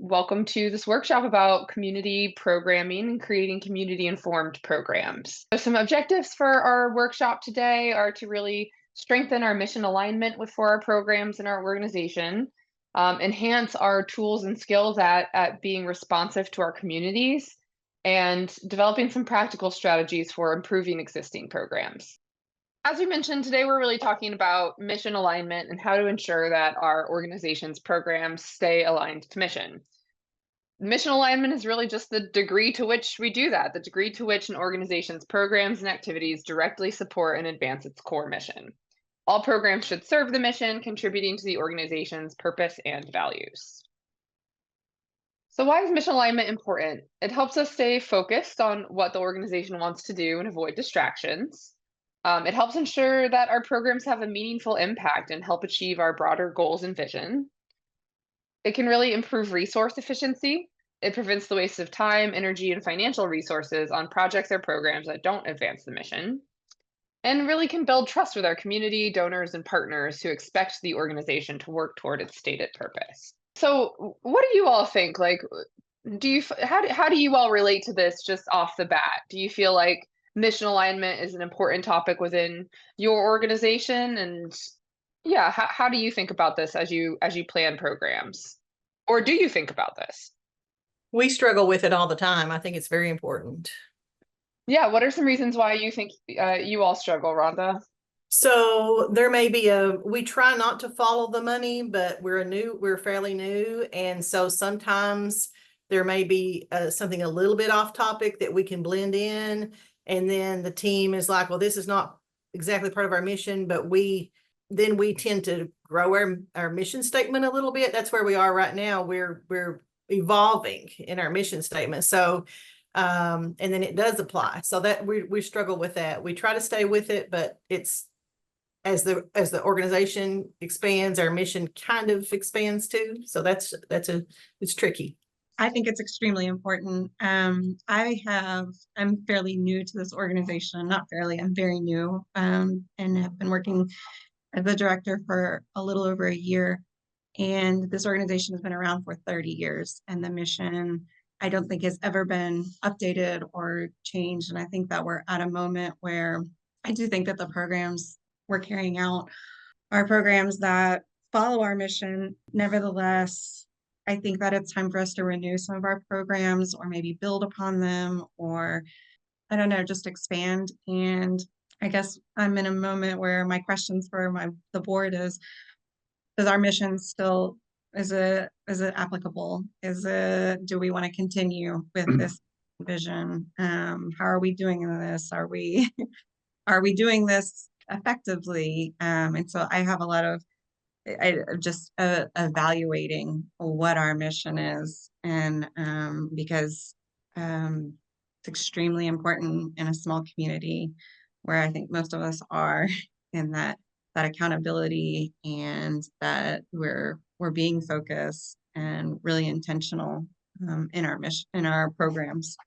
Welcome to this workshop about community programming and creating community-informed programs. So some objectives for our workshop today are to really strengthen our mission alignment for our programs and our organization, enhance our tools and skills at being responsive to our communities, and developing some practical strategies for improving existing programs. As we mentioned, today we're really talking about mission alignment and how to ensure that our organization's programs stay aligned to mission. Mission alignment is really just the degree to which we do that, the degree to which an organization's programs and activities directly support and advance its core mission. All programs should serve the mission, contributing to the organization's purpose and values. So why is mission alignment important? It helps us stay focused on what the organization wants to do and avoid distractions. It helps ensure that our programs have a meaningful impact and help achieve our broader goals and vision. It can really improve resource efficiency. It prevents the waste of time, energy, and financial resources on projects or programs that don't advance the mission. And really can build trust with our community, donors, and partners who expect the organization to work toward its stated purpose. So, what do you all think? Like, how do you all relate to this just off the bat? Do you feel like mission alignment is an important topic within your organization? And yeah, how do you think about this as you plan programs? Or do you think about this? We struggle with it all the time. I think it's very important. Yeah, what are some reasons why you think you all struggle, Rhonda? So there may be we try not to follow the money, but we're fairly new. And so sometimes there may be something a little bit off topic that we can blend in. And then the team is like, well, this is not exactly part of our mission, but we tend to grow our mission statement a little bit. That's where we are right now. We're evolving in our mission statement. So and then it does apply. So that we struggle with that. We try to stay with it, but it's as the organization expands, our mission kind of expands too. So it's tricky. I think it's extremely important. I'm fairly new to this organization, not fairly, I'm very new, and have been working as the director for a little over a year. And this organization has been around for 30 years, and the mission, I don't think, has ever been updated or changed. And I think that we're at a moment where I do think that the programs we're carrying out are programs that follow our mission. Nevertheless, I think that it's time for us to renew some of our programs or maybe build upon them, or I don't know, just expand. And I guess I'm in a moment where my questions for the board is our mission still, is it applicable? Do we want to continue with this vision? How are we doing this? Are we doing this effectively? And so I have a lot of just evaluating what our mission is, and because it's extremely important in a small community where I think most of us are, in that accountability, and that we're being focused and really intentional in our mission, in our programs,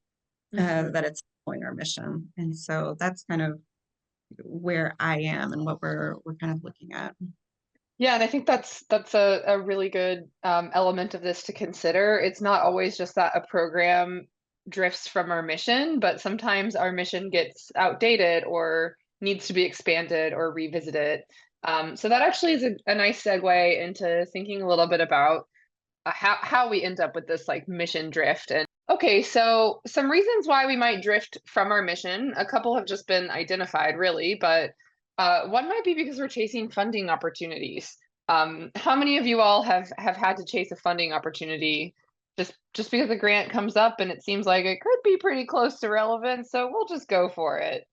that it's following our mission. And so that's kind of where I am and what we're kind of looking at. Yeah, and I think that's a really good element of this to consider. It's not always just that a program drifts from our mission, but sometimes our mission gets outdated or needs to be expanded or revisited. So that actually is a nice segue into thinking a little bit about how we end up with this like mission drift. And okay, so some reasons why we might drift from our mission. A couple have just been identified, really, but one might be because we're chasing funding opportunities. How many of you all have had to chase a funding opportunity just because a grant comes up and it seems like it could be pretty close to relevant, so we'll just go for it?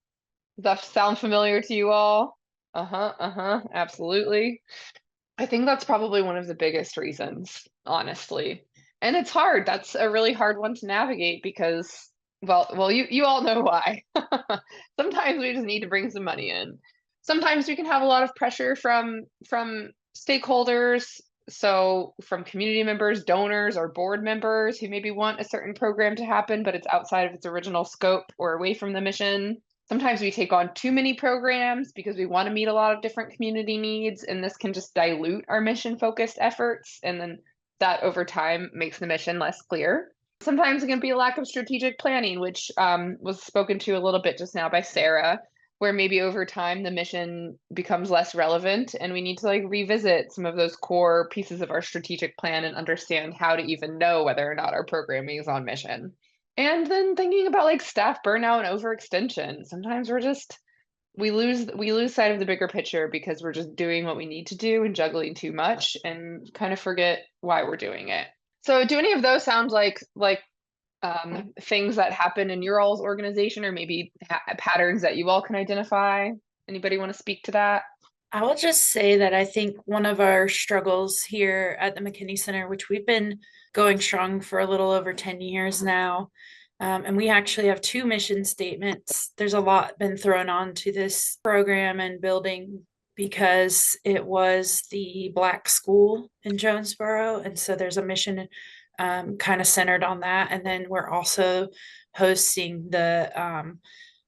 Does that sound familiar to you all? Absolutely. I think that's probably one of the biggest reasons, honestly. And it's hard. That's a really hard one to navigate because, well, you all know why. Sometimes we just need to bring some money in. Sometimes we can have a lot of pressure from stakeholders, so from community members, donors, or board members who maybe want a certain program to happen, but it's outside of its original scope or away from the mission. Sometimes we take on too many programs because we want to meet a lot of different community needs, and this can just dilute our mission-focused efforts. And then that over time makes the mission less clear. Sometimes it can be a lack of strategic planning, which was spoken to a little bit just now by Sarah, where maybe over time the mission becomes less relevant and we need to like revisit some of those core pieces of our strategic plan and understand how to even know whether or not our programming is on mission. And then thinking about like staff burnout and overextension. Sometimes we lose sight of the bigger picture because we're just doing what we need to do and juggling too much and kind of forget why we're doing it. So do any of those sound like things that happen in your all's organization, or maybe patterns that you all can identify? Anybody want to speak to that? I will just say that I think one of our struggles here at the McKinney Center, which we've been going strong for a little over 10 years now, and we actually have 2 mission statements. There's a lot been thrown onto this program and building because it was the Black school in Jonesboro. And so there's a mission kind of centered on that. And then we're also hosting the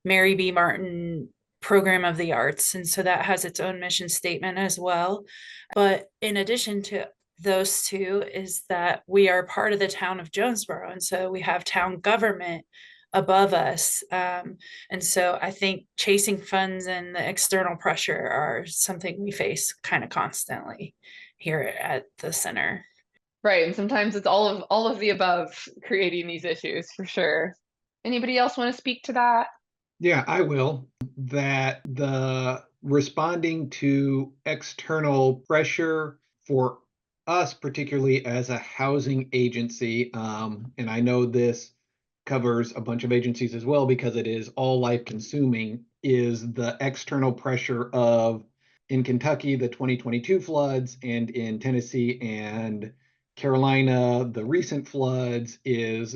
Mary B. Martin Program of the Arts. And so that has its own mission statement as well. But in addition to those 2 is that we are part of the town of Jonesboro. And so we have town government above us. And so I think chasing funds and the external pressure are something we face kind of constantly here at the center. Right, and sometimes it's all of the above creating these issues for sure. Anybody else want to speak to that? Yeah, I will. That the responding to external pressure for us, particularly as a housing agency, and I know this covers a bunch of agencies as well because it is all life consuming, is the external pressure of, in Kentucky, the 2022 floods, and in Tennessee and Carolina, the recent floods, is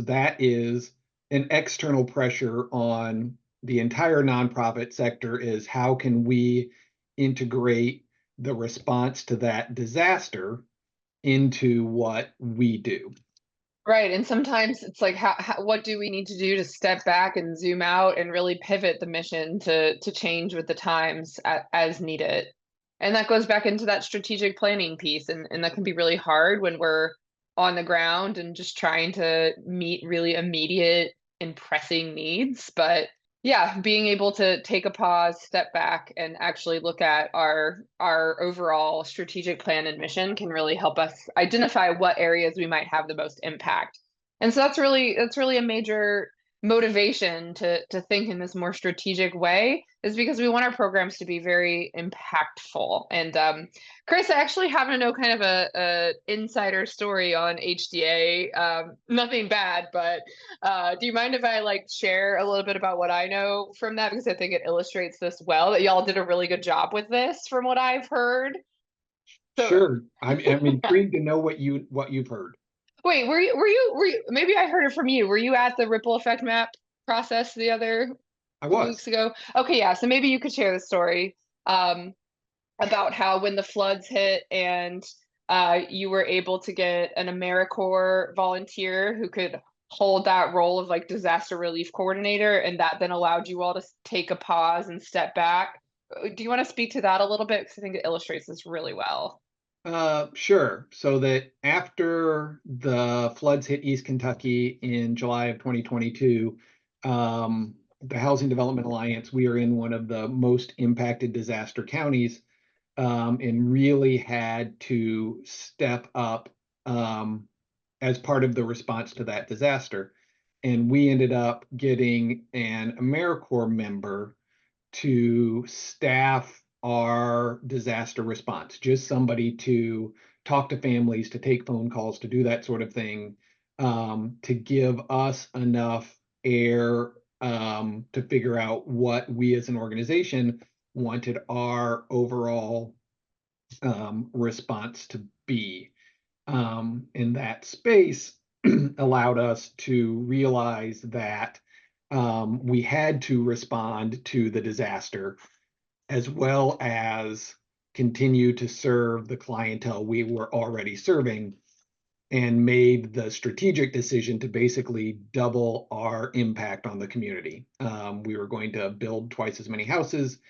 an external pressure on the entire nonprofit sector. Is how can we integrate the response to that disaster into what we do? Right, and sometimes it's like, what do we need to do to step back and zoom out and really pivot the mission to change with the times as needed? And that goes back into that strategic planning piece, and that can be really hard when we're on the ground and just trying to meet really immediate and pressing needs. But yeah, being able to take a pause, step back, and actually look at our overall strategic plan and mission can really help us identify what areas we might have the most impact. And so that's really a major motivation to think in this more strategic way, is because we want our programs to be very impactful. And Chris, I actually happen to know kind of a insider story on HDA. Nothing bad, but do you mind if I like share a little bit about what I know from that? Because I think it illustrates this well, that y'all did a really good job with this from what I've heard. So, Sure. I'm intrigued to know what you've heard. wait, were you, maybe I heard it from you. Were you at the ripple effect map process the other I couple was. weeks ago? Okay, yeah. So maybe you could share the story about how when the floods hit and you were able to get an AmeriCorps volunteer who could hold that role of like disaster relief coordinator, and that then allowed you all to take a pause and step back. Do you want to speak to that a little bit? Because I think it illustrates this really well. Sure. So that after the floods hit East Kentucky in July of 2022, the Housing Development Alliance, we are in one of the most impacted disaster counties, and really had to step up as part of the response to that disaster. And we ended up getting an AmeriCorps member to staff our disaster response, just somebody to talk to families, to take phone calls, to do that sort of thing, to give us enough air to figure out what we as an organization wanted our overall response to be. In that space allowed us to realize that we had to respond to the disaster as well as continue to serve the clientele we were already serving, and made the strategic decision to basically double our impact on the community. We were going to build twice as many houses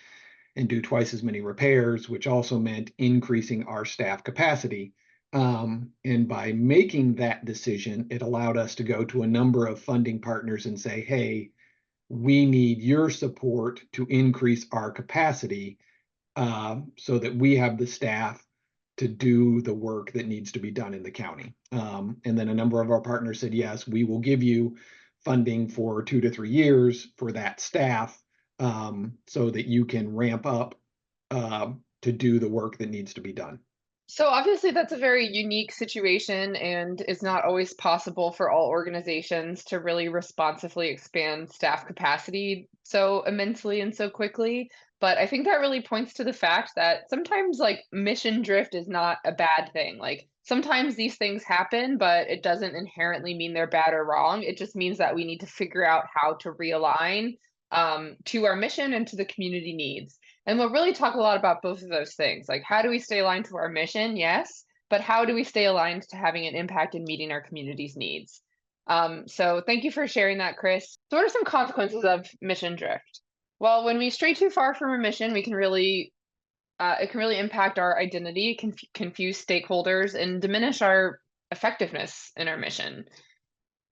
and do twice as many repairs, which also meant increasing our staff capacity. And by making that decision, it allowed us to go to a number of funding partners and say, hey, we need your support to increase our capacity so that we have the staff to do the work that needs to be done in the county. And then a number of our partners said, yes, we will give you funding for 2 to 3 years for that staff so that you can ramp up to do the work that needs to be done. So obviously that's a very unique situation, and it's not always possible for all organizations to really responsively expand staff capacity so immensely and so quickly. But I think that really points to the fact that sometimes like mission drift is not a bad thing. Like sometimes these things happen, but it doesn't inherently mean they're bad or wrong. It just means that we need to figure out how to realign to our mission and to the community needs. And we'll really talk a lot about both of those things. Like, how do we stay aligned to our mission? Yes. But how do we stay aligned to having an impact in meeting our community's needs? So thank you for sharing that, Chris. So what are some consequences of mission drift? Well, when we stray too far from our mission, it can really impact our identity, confuse stakeholders, and diminish our effectiveness in our mission.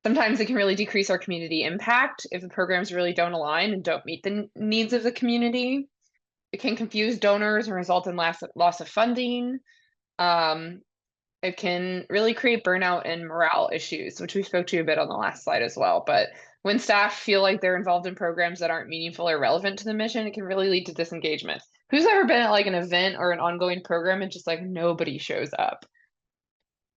Sometimes it can really decrease our community impact if the programs really don't align and don't meet the needs of the community. It can confuse donors and result in loss of funding. It can really create burnout and morale issues, which we spoke to a bit on the last slide as well. But when staff feel like they're involved in programs that aren't meaningful or relevant to the mission, it can really lead to disengagement. Who's ever been at like an event or an ongoing program and just like nobody shows up?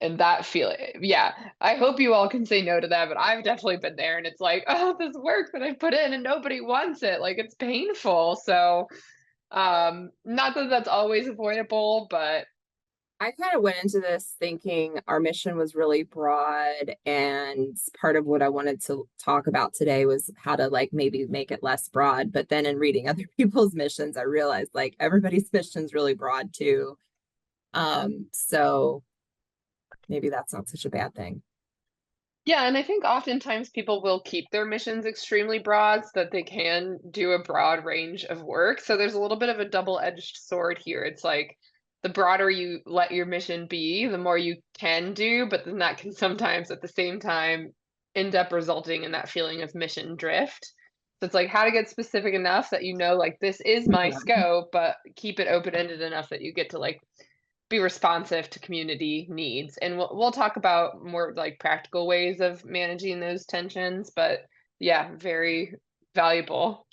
And that feeling, yeah, I hope you all can say no to that, but I've definitely been there and it's like, oh, this work that I put in and nobody wants it. Like it's painful. So not that that's always avoidable, but I kind of went into this thinking our mission was really broad, and part of what I wanted to talk about today was how to like maybe make it less broad. But then in reading other people's missions, I realized like everybody's mission is really broad too. So maybe that's not such a bad thing. yeah, and I think oftentimes people will keep their missions extremely broad so that they can do a broad range of work. So there's a little bit of a double-edged sword here. It's like the broader you let your mission be, the more you can do, but then that can sometimes at the same time end up resulting in that feeling of mission drift. So it's like how to get specific enough that you know, like this is my scope, but keep it open-ended enough that you get to like be responsive to community needs. And we'll talk about more like practical ways of managing those tensions, but yeah, very valuable.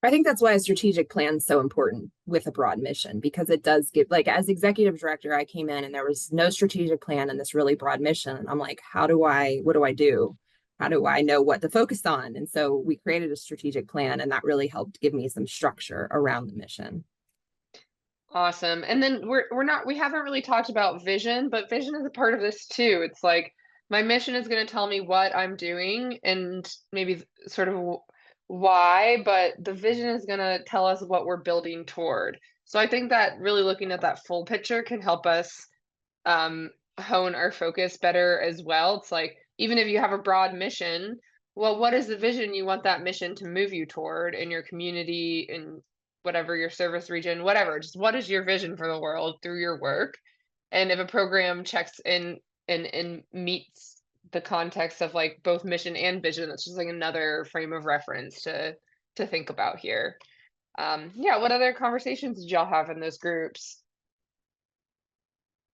I think that's why a strategic plan is so important with a broad mission, because it does give, like, as executive director, I came in and there was no strategic plan in this really broad mission. And I'm like, what do I do? How do I know what to focus on? And so we created a strategic plan, and that really helped give me some structure around the mission. Awesome. And then we haven't really talked about vision, but vision is a part of this too. It's like my mission is going to tell me what I'm doing and maybe sort of why, but the vision is going to tell us what we're building toward. So I think that really looking at that full picture can help us hone our focus better as well. It's like even if you have a broad mission, well, what is the vision you want that mission to move you toward in your community, in whatever your service region, whatever, just what is your vision for the world through your work? And if a program checks in and meets the context of like both mission and vision, that's just like another frame of reference to think about here. Yeah, what other conversations did y'all have in those groups?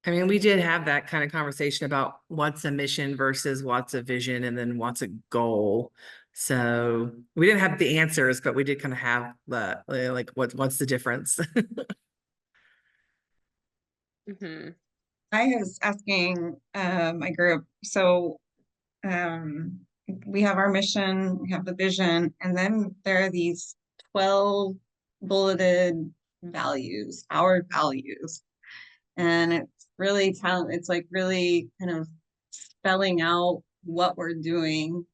I mean, we did have that kind of conversation about what's a mission versus what's a vision and then what's a goal. So we didn't have the answers, but we did kind of have the like what's the difference? Mm-hmm. I was asking my group, so we have our mission, we have the vision, and then there are these 12 bulleted values, our values. And it's like really kind of spelling out what we're doing,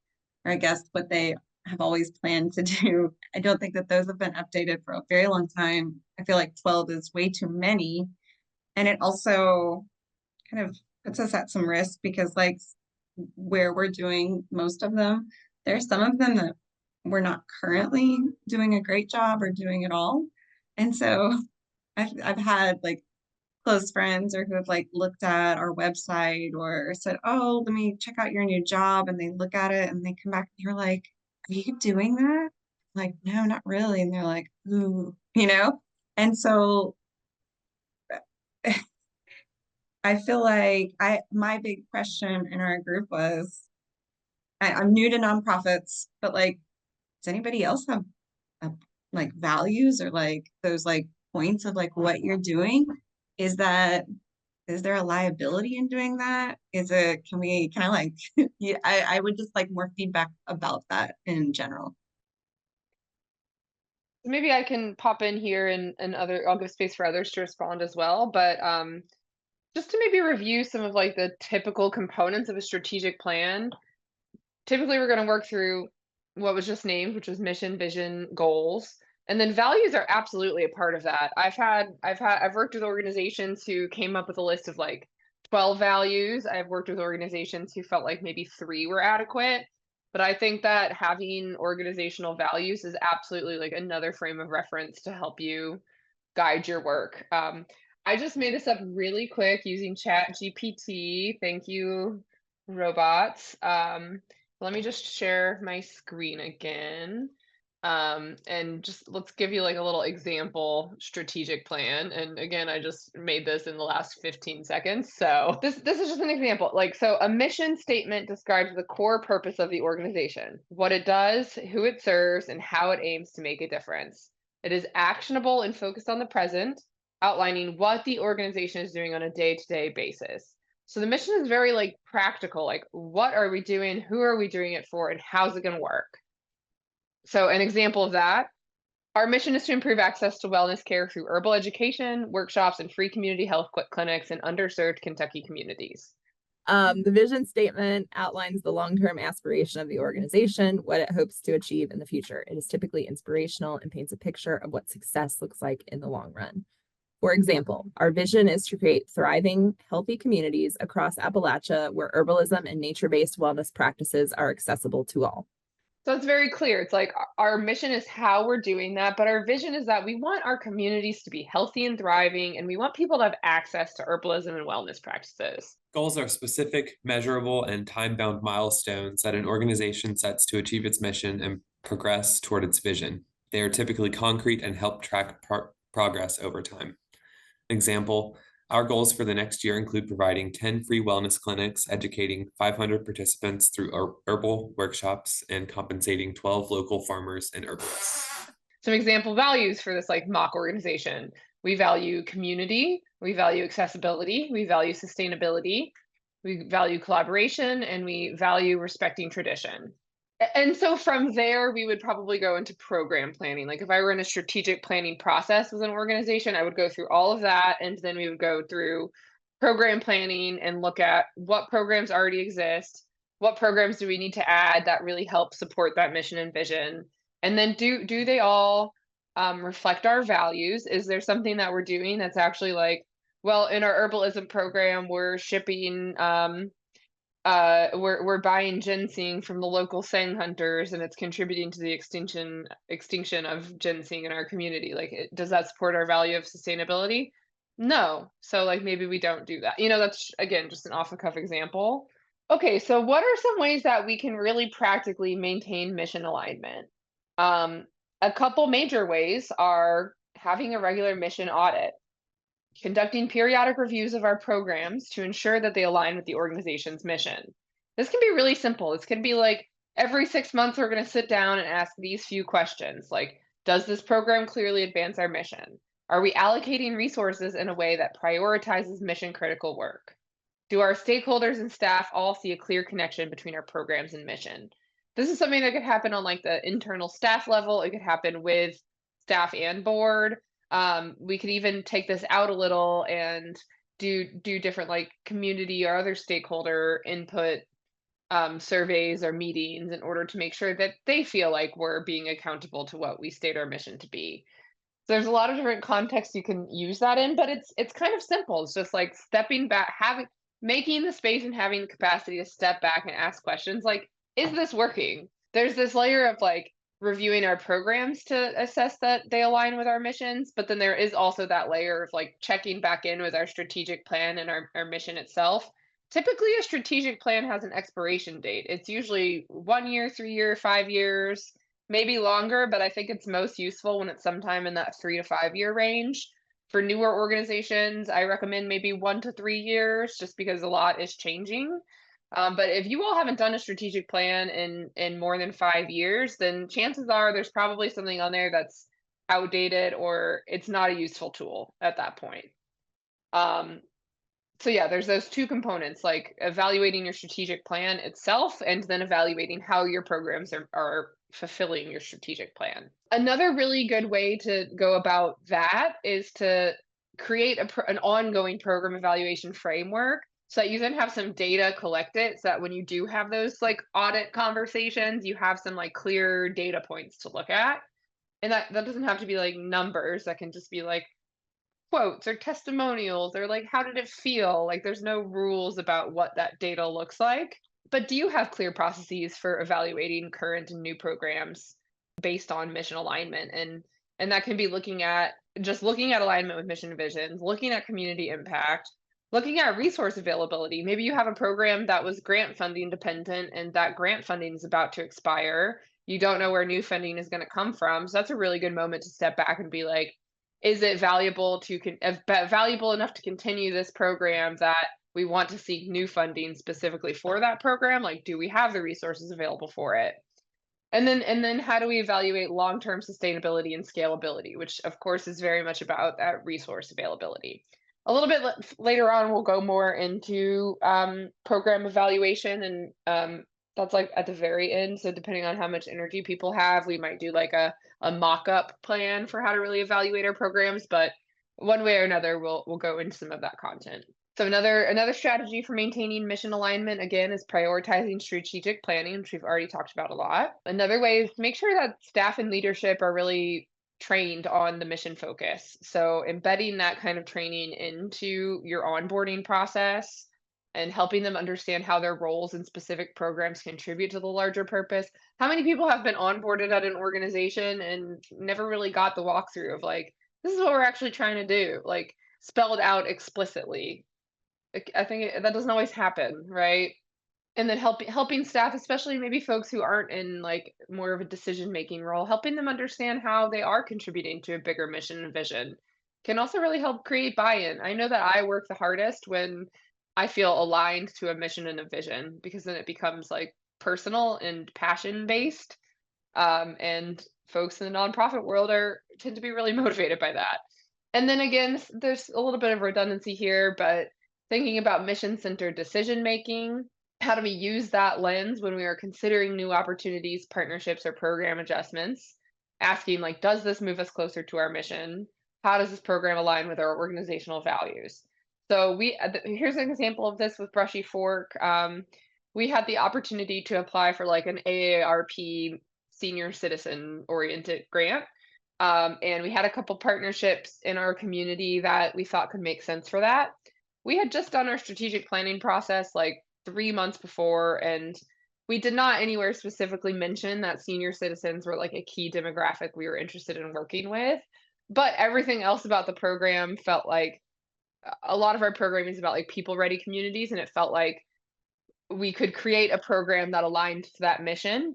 or I guess what they have always planned to do. I don't think that those have been updated for a very long time. I feel like 12 is way too many. And it also kind of puts us at some risk because like where we're doing most of them, there's some of them that we're not currently doing a great job or doing at all. And so I've had like close friends or who have like looked at our website or said, oh, let me check out your new job. And they look at it and they come back and you're like, are you doing that? Like, no, not really. And they're like, ooh, And so I feel like my big question in our group was, I'm new to nonprofits, but like, does anybody else have like values or like those like points of like what you're doing? Is there a liability in doing that? Can we kind of like, yeah, I would just like more feedback about that in general. Maybe I can pop in here and I'll give space for others to respond as well. But just to maybe review some of like the typical components of a strategic plan. Typically, we're going to work through what was just named, which was mission, vision, goals. And then values are absolutely a part of that. I've worked with organizations who came up with a list of like 12 values. I've worked with organizations who felt like maybe 3 were adequate. But I think that having organizational values is absolutely like another frame of reference to help you guide your work. I just made this up really quick using Chat GPT. Thank you, robots. Let me just share my screen again. And just let's give you like a little example strategic plan. And again, I just made this in the last 15 seconds. So this is just an example. Like, so a mission statement describes the core purpose of the organization, what it does, who it serves, and how it aims to make a difference. It is actionable and focused on the present, outlining what the organization is doing on a day-to-day basis. So the mission is very like practical, like what are we doing, who are we doing it for, and how's it going to work? So an example of that, our mission is to improve access to wellness care through herbal education, workshops, and free community health clinics in underserved Kentucky communities. The vision statement outlines the long-term aspiration of the organization, what it hopes to achieve in the future. It is typically inspirational and paints a picture of what success looks like in the long run. For example, our vision is to create thriving, healthy communities across Appalachia where herbalism and nature-based wellness practices are accessible to all. So it's very clear. It's like our mission is how we're doing that, but our vision is that we want our communities to be healthy and thriving, and we want people to have access to herbalism and wellness practices. Goals are specific, measurable, and time-bound milestones that an organization sets to achieve its mission and progress toward its vision. They are typically concrete and help track progress over time. Example, our goals for the next year include providing 10 free wellness clinics, educating 500 participants through herbal workshops, and compensating 12 local farmers and herbalists. Some example values for this like mock organization. We value community, we value accessibility, we value sustainability, we value collaboration, and we value respecting tradition. And so from there, we would probably go into program planning. Like if I were in a strategic planning process with an organization, I would go through all of that. And then we would go through program planning and look at what programs already exist, what programs do we need to add that really help support that mission and vision. And then do they all reflect our values? Is there something that we're doing that's actually like, well, in our herbalism program, we're shipping we're buying ginseng from the local sang hunters and it's contributing to the extinction of ginseng in our community. Like does that support our value of sustainability? No. So like maybe we don't do that. That's again just an off the cuff example. Okay, so what are some ways that we can really practically maintain mission alignment? A couple major ways are having a regular mission audit, conducting periodic reviews of our programs to ensure that they align with the organization's mission. This can be really simple. This can be like every 6 months, we're going to sit down and ask these few questions like, does this program clearly advance our mission? Are we allocating resources in a way that prioritizes mission critical work? Do our stakeholders and staff all see a clear connection between our programs and mission? This is something that could happen on like the internal staff level. It could happen with staff and board. We could even take this out a little and do different like community or other stakeholder input surveys or meetings in order to make sure that they feel like we're being accountable to what we state our mission to be. So there's a lot of different contexts you can use that in, but it's kind of simple. It's just like stepping back, making the space and having the capacity to step back and ask questions like, is this working? There's this layer of like, reviewing our programs to assess that they align with our missions, but then there is also that layer of like checking back in with our strategic plan and our mission itself. Typically, a strategic plan has an expiration date. It's usually 1 year, 3 year, 5 years, maybe longer, but I think it's most useful when it's sometime in that 3 to 5 year range. For newer organizations, I recommend maybe 1 to 3 years just because a lot is changing. But if you all haven't done a strategic plan in more than 5 years, then chances are there's probably something on there that's outdated or it's not a useful tool at that point. Um, so yeah, there's those two components, like evaluating your strategic plan itself and then evaluating how your programs are fulfilling your strategic plan. Another really good way to go about that is to create an ongoing program evaluation framework so that you then have some data collected so that when you do have those like audit conversations, you have some like clear data points to look at. And that doesn't have to be like numbers, that can just be like quotes or testimonials or like how did it feel? Like there's no rules about what that data looks like. But do you have clear processes for evaluating current and new programs based on mission alignment? And that can be looking at alignment with mission and visions, looking at community impact, looking at resource availability. Maybe you have a program that was grant funding dependent and that grant funding is about to expire. You don't know where new funding is going to come from. So that's a really good moment to step back and be like, is it valuable valuable enough to continue this program that we want to seek new funding specifically for that program? Like, do we have the resources available for it? And then how do we evaluate long-term sustainability and scalability, which of course is very much about that resource availability. A little bit later on, we'll go more into program evaluation, and that's like at the very end. So depending on how much energy people have, we might do like a mock-up plan for how to really evaluate our programs. But one way or another, we'll go into some of that content. So another strategy for maintaining mission alignment, again, is prioritizing strategic planning, which we've already talked about a lot. Another way is to make sure that staff and leadership are really trained on the mission focus. So embedding that kind of training into your onboarding process and helping them understand how their roles in specific programs contribute to the larger purpose. How many people have been onboarded at an organization and never really got the walkthrough of like, this is what we're actually trying to do, like spelled out explicitly? I think that doesn't always happen, right? And then helping staff, especially maybe folks who aren't in like more of a decision-making role, helping them understand how they are contributing to a bigger mission and vision can also really help create buy-in. I know that I work the hardest when I feel aligned to a mission and a vision, because then it becomes like personal and passion-based. And folks in the nonprofit world tend to be really motivated by that. And then again, there's a little bit of redundancy here, but thinking about mission-centered decision making, how do we use that lens when we are considering new opportunities, partnerships, or program adjustments? Asking like, does this move us closer to our mission? How does this program align with our organizational values? So here's an example of this with Brushy Fork. We had the opportunity to apply for like an AARP senior citizen oriented grant. And we had a couple partnerships in our community that we thought could make sense for that. We had just done our strategic planning process like 3 months before, and we did not anywhere specifically mention that senior citizens were like a key demographic we were interested in working with. But everything else about the program felt like a lot of our programming is about like people ready communities, and it felt like we could create a program that aligned to that mission.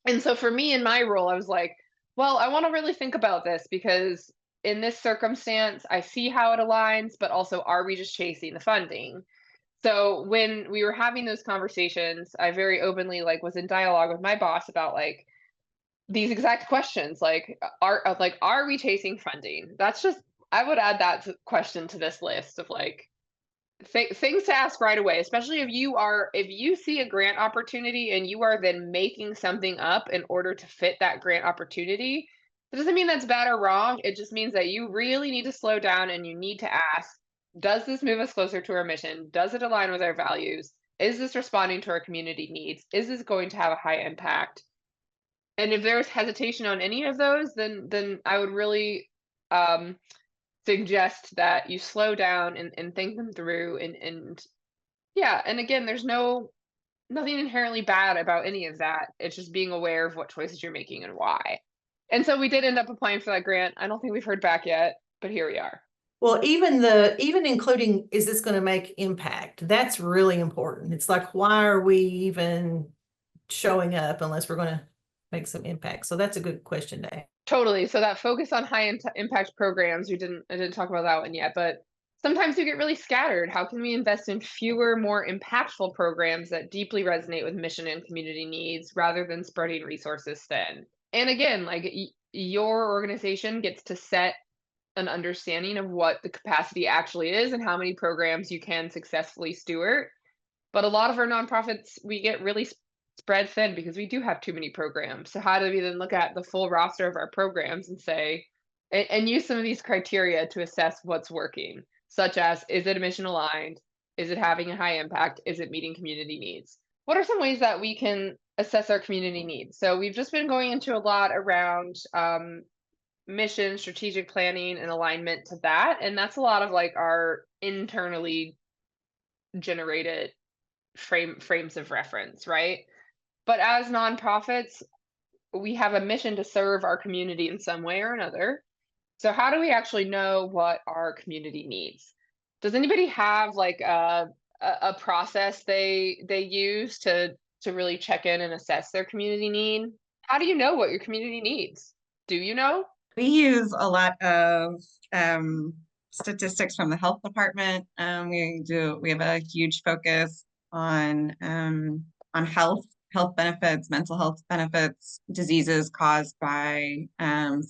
And so for me in my role, I was like, well, I want to really think about this because in this circumstance, I see how it aligns, but also are we just chasing the funding? So when we were having those conversations, I very openly like was in dialogue with my boss about like these exact questions, like are we chasing funding? That's just, I would add that question to this list of like things to ask right away, especially if you see a grant opportunity and you are then making something up in order to fit that grant opportunity. That doesn't mean that's bad or wrong. It just means that you really need to slow down and you need to ask, does this move us closer to our mission? Does it align with our values? Is this responding to our community needs? Is this going to have a high impact? And if there's hesitation on any of those, then I would really suggest that you slow down and think them through, and yeah, and again, there's no nothing inherently bad about any of that. It's just being aware of what choices you're making and why. And so we did end up applying for that grant. I don't think we've heard back yet, but here we are. Well, even including, is this going to make impact? That's really important. It's like, why are we even showing up unless we're going to make some impact? So that's a good question to ask. Totally. So that focus on high impact programs, I didn't talk about that one yet, but sometimes you get really scattered. How can we invest in fewer, more impactful programs that deeply resonate with mission and community needs rather than spreading resources thin? And again, like your organization gets to set an understanding of what the capacity actually is and how many programs you can successfully steward. But a lot of our nonprofits, we get really spread thin because we do have too many programs. So how do we then look at the full roster of our programs and say, and use some of these criteria to assess what's working, such as, is it mission aligned? Is it having a high impact? Is it meeting community needs? What are some ways that we can assess our community needs? So we've just been going into a lot around mission, strategic planning, and alignment to that. And that's a lot of like our internally generated frames of reference, right? But as nonprofits, we have a mission to serve our community in some way or another. So how do we actually know what our community needs? Does anybody have like a process they use to really check in and assess their community need? Have you know what your community needs? Do you know? We use a lot of statistics from the health department. We have a huge focus on health benefits, mental health benefits, diseases caused by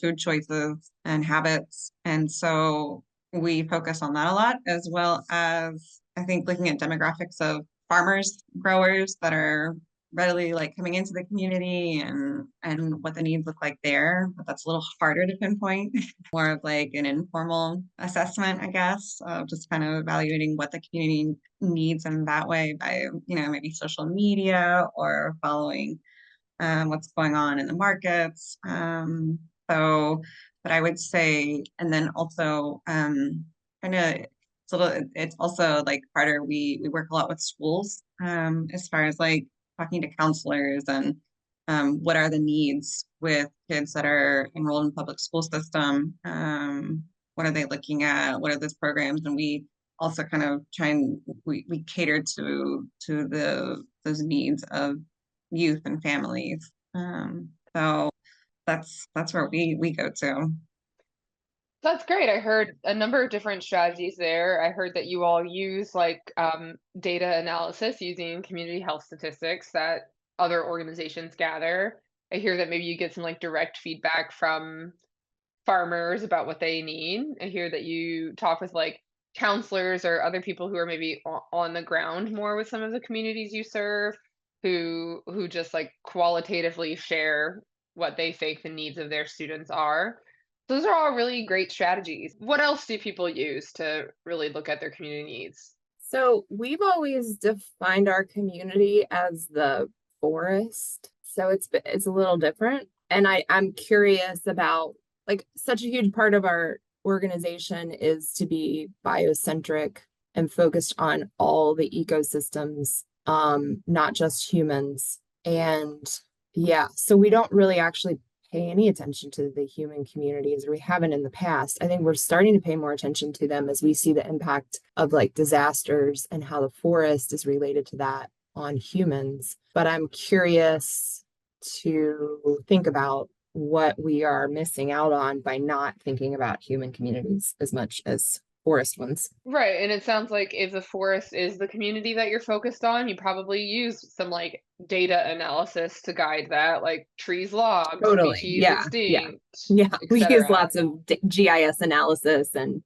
food choices and habits. And so we focus on that a lot, as well as I think looking at demographics of farmers, growers that are readily like coming into the community and what the needs look like there, but that's a little harder to pinpoint. More of like an informal assessment, I guess, of just kind of evaluating what the community needs in that way by, maybe social media or following what's going on in the markets. But I would say, and then also it's also like harder. We work a lot with schools as far as like talking to counselors and what are the needs with kids that are enrolled in public school system. What are they looking at? What are those programs? And we also kind of we cater to those needs of youth and families. So that's where we go to. That's great. I heard a number of different strategies there. I heard that you all use like data analysis using community health statistics that other organizations gather. I hear that maybe you get some like direct feedback from farmers about what they need. I hear that you talk with like counselors or other people who are maybe on the ground more with some of the communities you serve, who just like qualitatively share what they think the needs of their students are. Those are all really great strategies. What else do people use to really look at their community needs? So we've always defined our community as the forest. So it's a little different. And I'm curious about, like, such a huge part of our organization is to be biocentric and focused on all the ecosystems, not just humans. And yeah, so we don't really actually pay any attention to the human communities, or we haven't in the past. I think we're starting to pay more attention to them as we see the impact of like disasters and how the forest is related to that on humans. But I'm curious to think about what we are missing out on by not thinking about human communities as much as forest ones. Right. And it sounds like if the forest is the community that you're focused on, you probably use some like data analysis to guide that, like trees logged, Totally. species Yeah. extinct. Yeah. We use etc. lots of GIS analysis and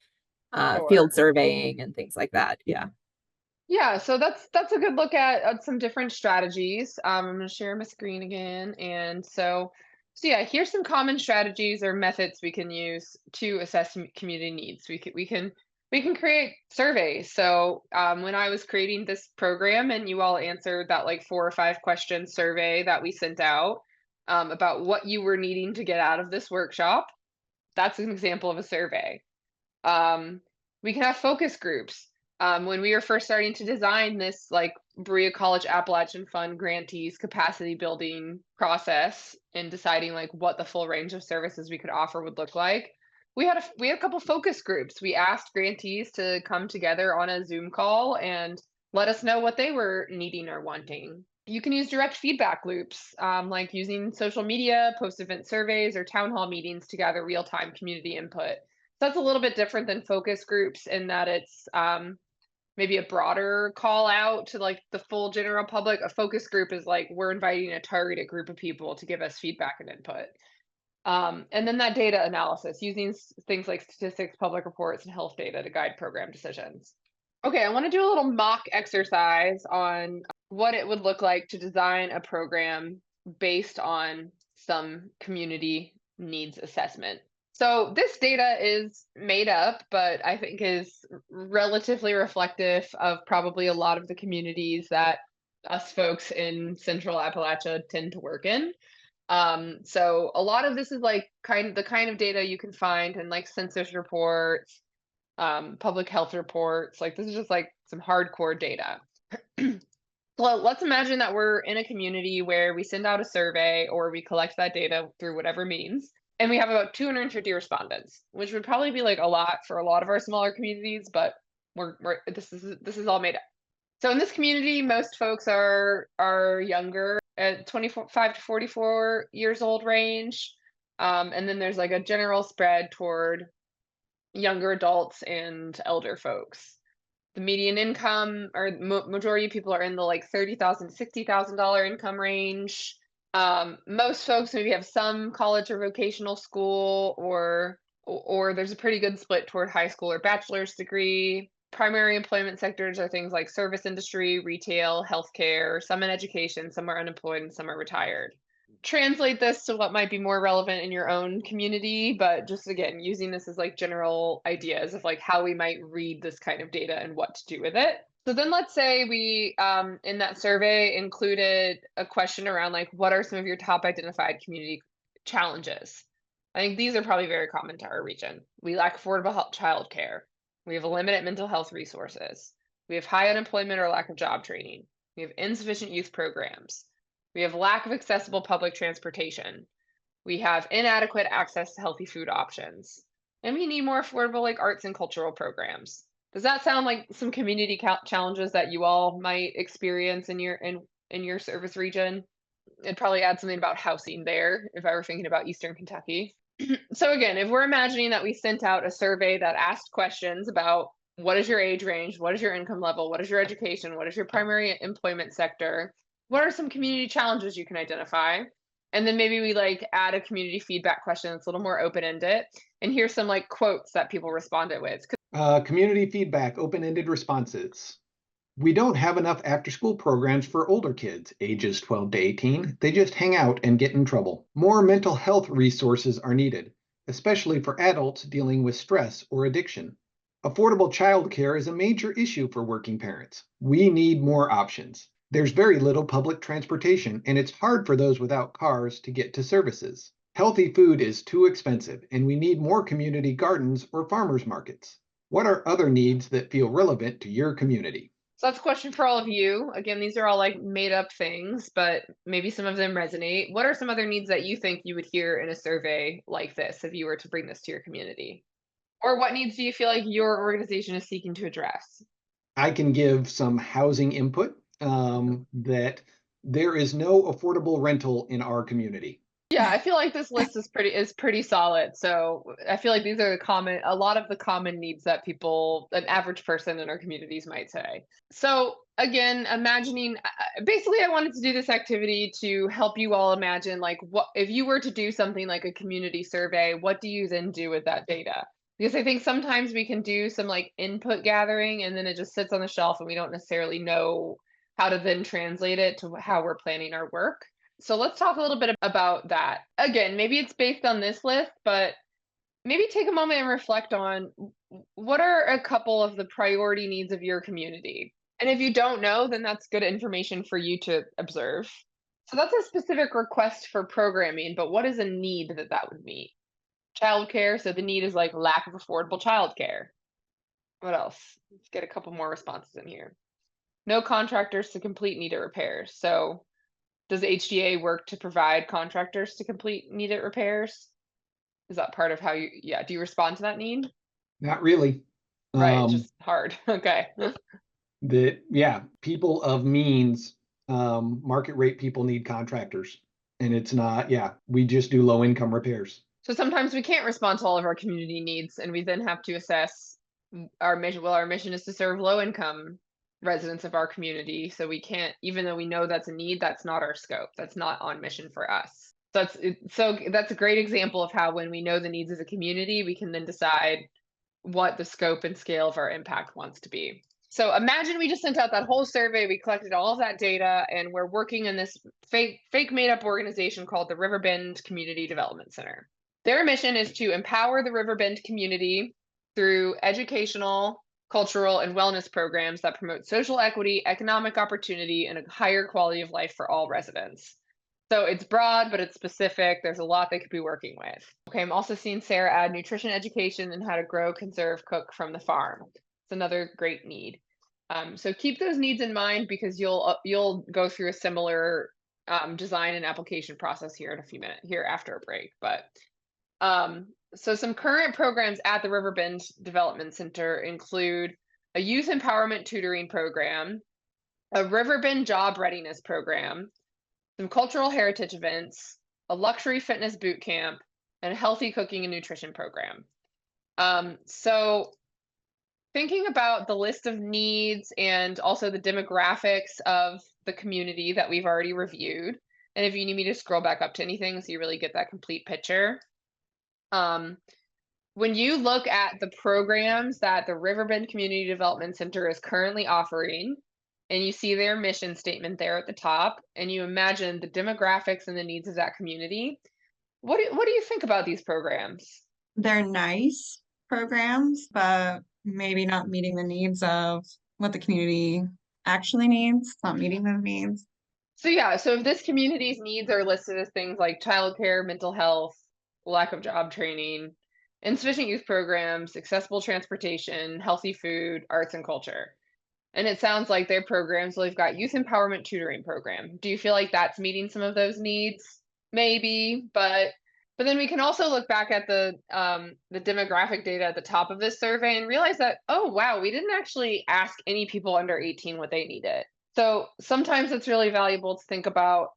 field surveying and things like that. Yeah. Yeah, so that's a good look at some different strategies. I'm going to share my screen again, and so yeah, here's some common strategies or methods we can use to assess community needs. We can create surveys. So when I was creating this program, and you all answered that like 4 or 5 question survey that we sent out about what you were needing to get out of this workshop, that's an example of a survey. We can have focus groups. When we were first starting to design this like Berea College Appalachian Fund grantees capacity building process and deciding like what the full range of services we could offer would look like, we had a couple focus groups. We asked grantees to come together on a Zoom call and let us know what they were needing or wanting. You can use direct feedback loops, like using social media, post-event surveys, or town hall meetings to gather real-time community input. So that's a little bit different than focus groups in that it's maybe a broader call out to like the full general public. A focus group is like we're inviting a targeted group of people to give us feedback and input. And then that data analysis using things like statistics, public reports, and health data to guide program decisions. Okay, I want to do a little mock exercise on what it would look like to design a program based on some community needs assessment. So this data is made up, but I think is relatively reflective of probably a lot of the communities that us folks in Central Appalachia tend to work in. So a lot of this is like the kind of data you can find in like census reports, public health reports. Like this is just like some hardcore data. Well, let's imagine that we're in a community where we send out a survey or we collect that data through whatever means, and we have about 250 respondents, which would probably be like a lot for a lot of our smaller communities, but this is all made up. So in this community, most folks are younger, at 25 to 44 years old range, and then there's like a general spread toward younger adults and elder folks. The median income, or majority of people, are in the like $30,000 to $60,000 income range. Most folks maybe have some college or vocational school, or there's a pretty good split toward high school or bachelor's degree. Primary employment sectors are things like service industry, retail, healthcare, some in education, some are unemployed, and some are retired. Translate this to what might be more relevant in your own community, but just again, using this as like general ideas of like how we might read this kind of data and what to do with it. So then let's say we, in that survey, included a question around like, what are some of your top identified community challenges? I think these are probably very common to our region. We lack affordable childcare. We have limited mental health resources. We have high unemployment or lack of job training. We have insufficient youth programs. We have lack of accessible public transportation. We have inadequate access to healthy food options. And we need more affordable like arts and cultural programs. Does that sound like some community challenges that you all might experience in your service region? It'd probably add something about housing there if I were thinking about Eastern Kentucky. So again, if we're imagining that we sent out a survey that asked questions about what is your age range, what is your income level, what is your education, what is your primary employment sector, what are some community challenges you can identify, and then maybe we like add a community feedback question that's a little more open-ended, and here's some like quotes that people responded with. Community feedback, open-ended responses. We don't have enough after-school programs for older kids, ages 12 to 18. They just hang out and get in trouble. More mental health resources are needed, especially for adults dealing with stress or addiction. Affordable childcare is a major issue for working parents. We need more options. There's very little public transportation, and it's hard for those without cars to get to services. Healthy food is too expensive, and we need more community gardens or farmers markets. What are other needs that feel relevant to your community? So that's a question for all of you. Again, these are all like made up things, but maybe some of them resonate. What are some other needs that you think you would hear in a survey like this if you were to bring this to your community? Or what needs do you feel like your organization is seeking to address? I can give some housing input, that there is no affordable rental in our community. Yeah, I feel like this list is pretty solid. So I feel like these are a lot of the common needs that an average person in our communities might say. So again, imagining, basically I wanted to do this activity to help you all imagine like what if you were to do something like a community survey, what do you then do with that data? Because I think sometimes we can do some like input gathering and then it just sits on the shelf and we don't necessarily know how to then translate it to how we're planning our work. So let's talk a little bit about that. Again, maybe it's based on this list, but maybe take a moment and reflect on what are a couple of the priority needs of your community. And if you don't know, then that's good information for you to observe. So that's a specific request for programming, but what is a need that would meet? Childcare, so the need is like lack of affordable childcare. What else? Let's get a couple more responses in here. No contractors to complete needed repairs. So does HDA work to provide contractors to complete needed repairs? Is that part of how you, yeah, do you respond to that need? Not really. Right, it's just hard. Okay. Yeah, people of means, market rate people need contractors. And it's not, yeah, we just do low income repairs. So sometimes we can't respond to all of our community needs, and we then have to assess our mission. Well, our mission is to serve low income residents of our community. So we can't, even though we know that's a need, that's not our scope. That's not on mission for us. So that's a great example of how when we know the needs as a community, we can then decide what the scope and scale of our impact wants to be. So imagine we just sent out that whole survey, we collected all of that data, and we're working in this fake made up organization called the Riverbend Community Development Center. Their mission is to empower the Riverbend community through educational, cultural, and wellness programs that promote social equity, economic opportunity, and a higher quality of life for all residents. So it's broad, but it's specific. There's a lot they could be working with. Okay, I'm also seeing Sarah add nutrition education and how to grow, conserve, cook from the farm. It's another great need. So keep those needs in mind because you'll go through a similar design and application process here in a few minutes here after a break. But so some current programs at the Riverbend Development Center include a youth empowerment tutoring program, a Riverbend job readiness program, some cultural heritage events, a luxury fitness boot camp, and a healthy cooking and nutrition program. So thinking about the list of needs and also the demographics of the community that we've already reviewed, and if you need me to scroll back up to anything so you really get that complete picture. When you look at the programs that the Riverbend Community Development Center is currently offering, and you see their mission statement there at the top, and you imagine the demographics and the needs of that community, what do you think about these programs? They're nice programs, but maybe not meeting the needs of what the community actually needs, not meeting those needs. So yeah, so if this community's needs are listed as things like childcare, mental health, lack of job training, insufficient youth programs, accessible transportation, healthy food, arts and culture. And it sounds like their programs, well, they've got youth empowerment tutoring program. Do you feel like that's meeting some of those needs? Maybe, but then we can also look back at the demographic data at the top of this survey and realize that, oh wow, we didn't actually ask any people under 18 what they needed. So sometimes it's really valuable to think about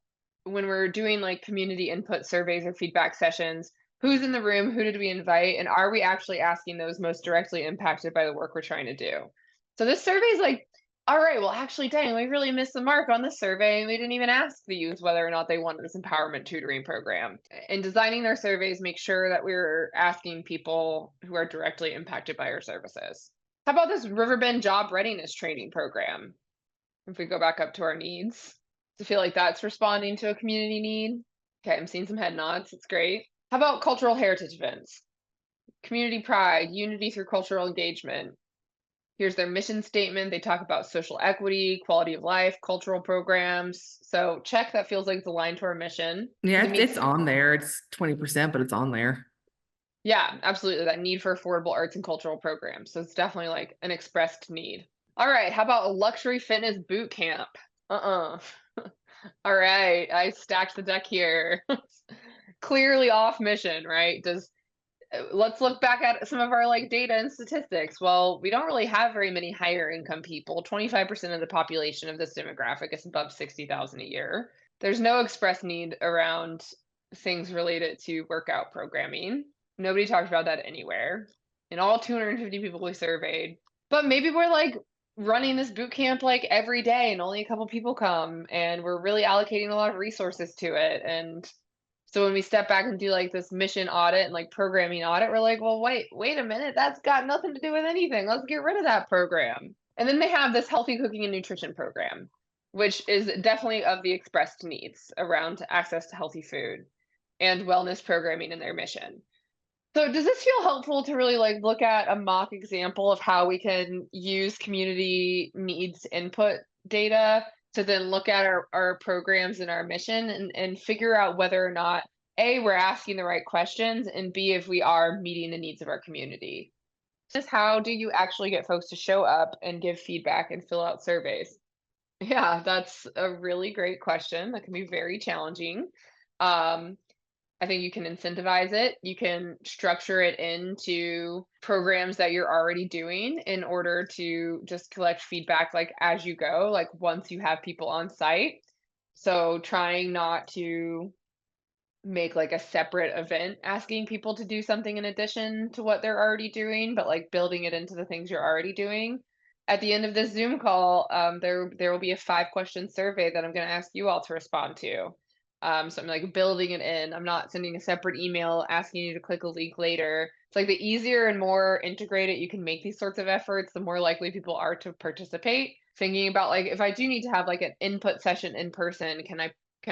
when we're doing like community input surveys or feedback sessions, who's in the room, who did we invite, and are we actually asking those most directly impacted by the work we're trying to do? So this survey is like, all right, well, actually, dang, we really missed the mark on this survey, and we didn't even ask the youth whether or not they wanted this empowerment tutoring program. In designing their surveys, make sure that we're asking people who are directly impacted by our services. How about this Riverbend job readiness training program? If we go back up to our needs, to feel like that's responding to a community need. Okay, I'm seeing some head nods. It's great. How about cultural heritage events? Community pride, unity through cultural engagement. Here's their mission statement. They talk about social equity, quality of life, cultural programs. So check, that feels like it's aligned to our mission. Yeah, it's on there. It's 20%, but it's on there. Yeah, absolutely. That need for affordable arts and cultural programs. So it's definitely like an expressed need. All right, how about a luxury fitness boot camp? All right, I stacked the deck here. Clearly off mission, right? Let's look back at some of our like data and statistics. Well, we don't really have very many higher income people. 25% of the population of this demographic is above 60,000 a year. There's no express need around things related to workout programming. Nobody talked about that anywhere. In all 250 people we surveyed. But maybe we're like running this boot camp like every day and only a couple people come, and we're really allocating a lot of resources to it. And so when we step back and do like this mission audit and like programming audit, we're like, well, wait a minute, that's got nothing to do with anything. Let's get rid of that program. And then they have this healthy cooking and nutrition program, which is definitely of the expressed needs around access to healthy food and wellness programming in their mission. So does this feel helpful to really like look at a mock example of how we can use community needs input data to then look at our programs and our mission and figure out whether or not A, we're asking the right questions, and B, if we are meeting the needs of our community? Just how do you actually get folks to show up and give feedback and fill out surveys? Yeah, that's a really great question. That can be very challenging. Um, I think you can incentivize it. You can structure it into programs that you're already doing in order to just collect feedback like as you go, like once you have people on site. So trying not to make like a separate event asking people to do something in addition to what they're already doing, but like building it into the things you're already doing. At the end of this Zoom call, there will be a 5-question survey that I'm going to ask you all to respond to. So I'm like building it in. I'm not sending a separate email asking you to click a link later. It's like the easier and more integrated you can make these sorts of efforts, the more likely people are to participate. Thinking about like if I do need to have like an input session in person, can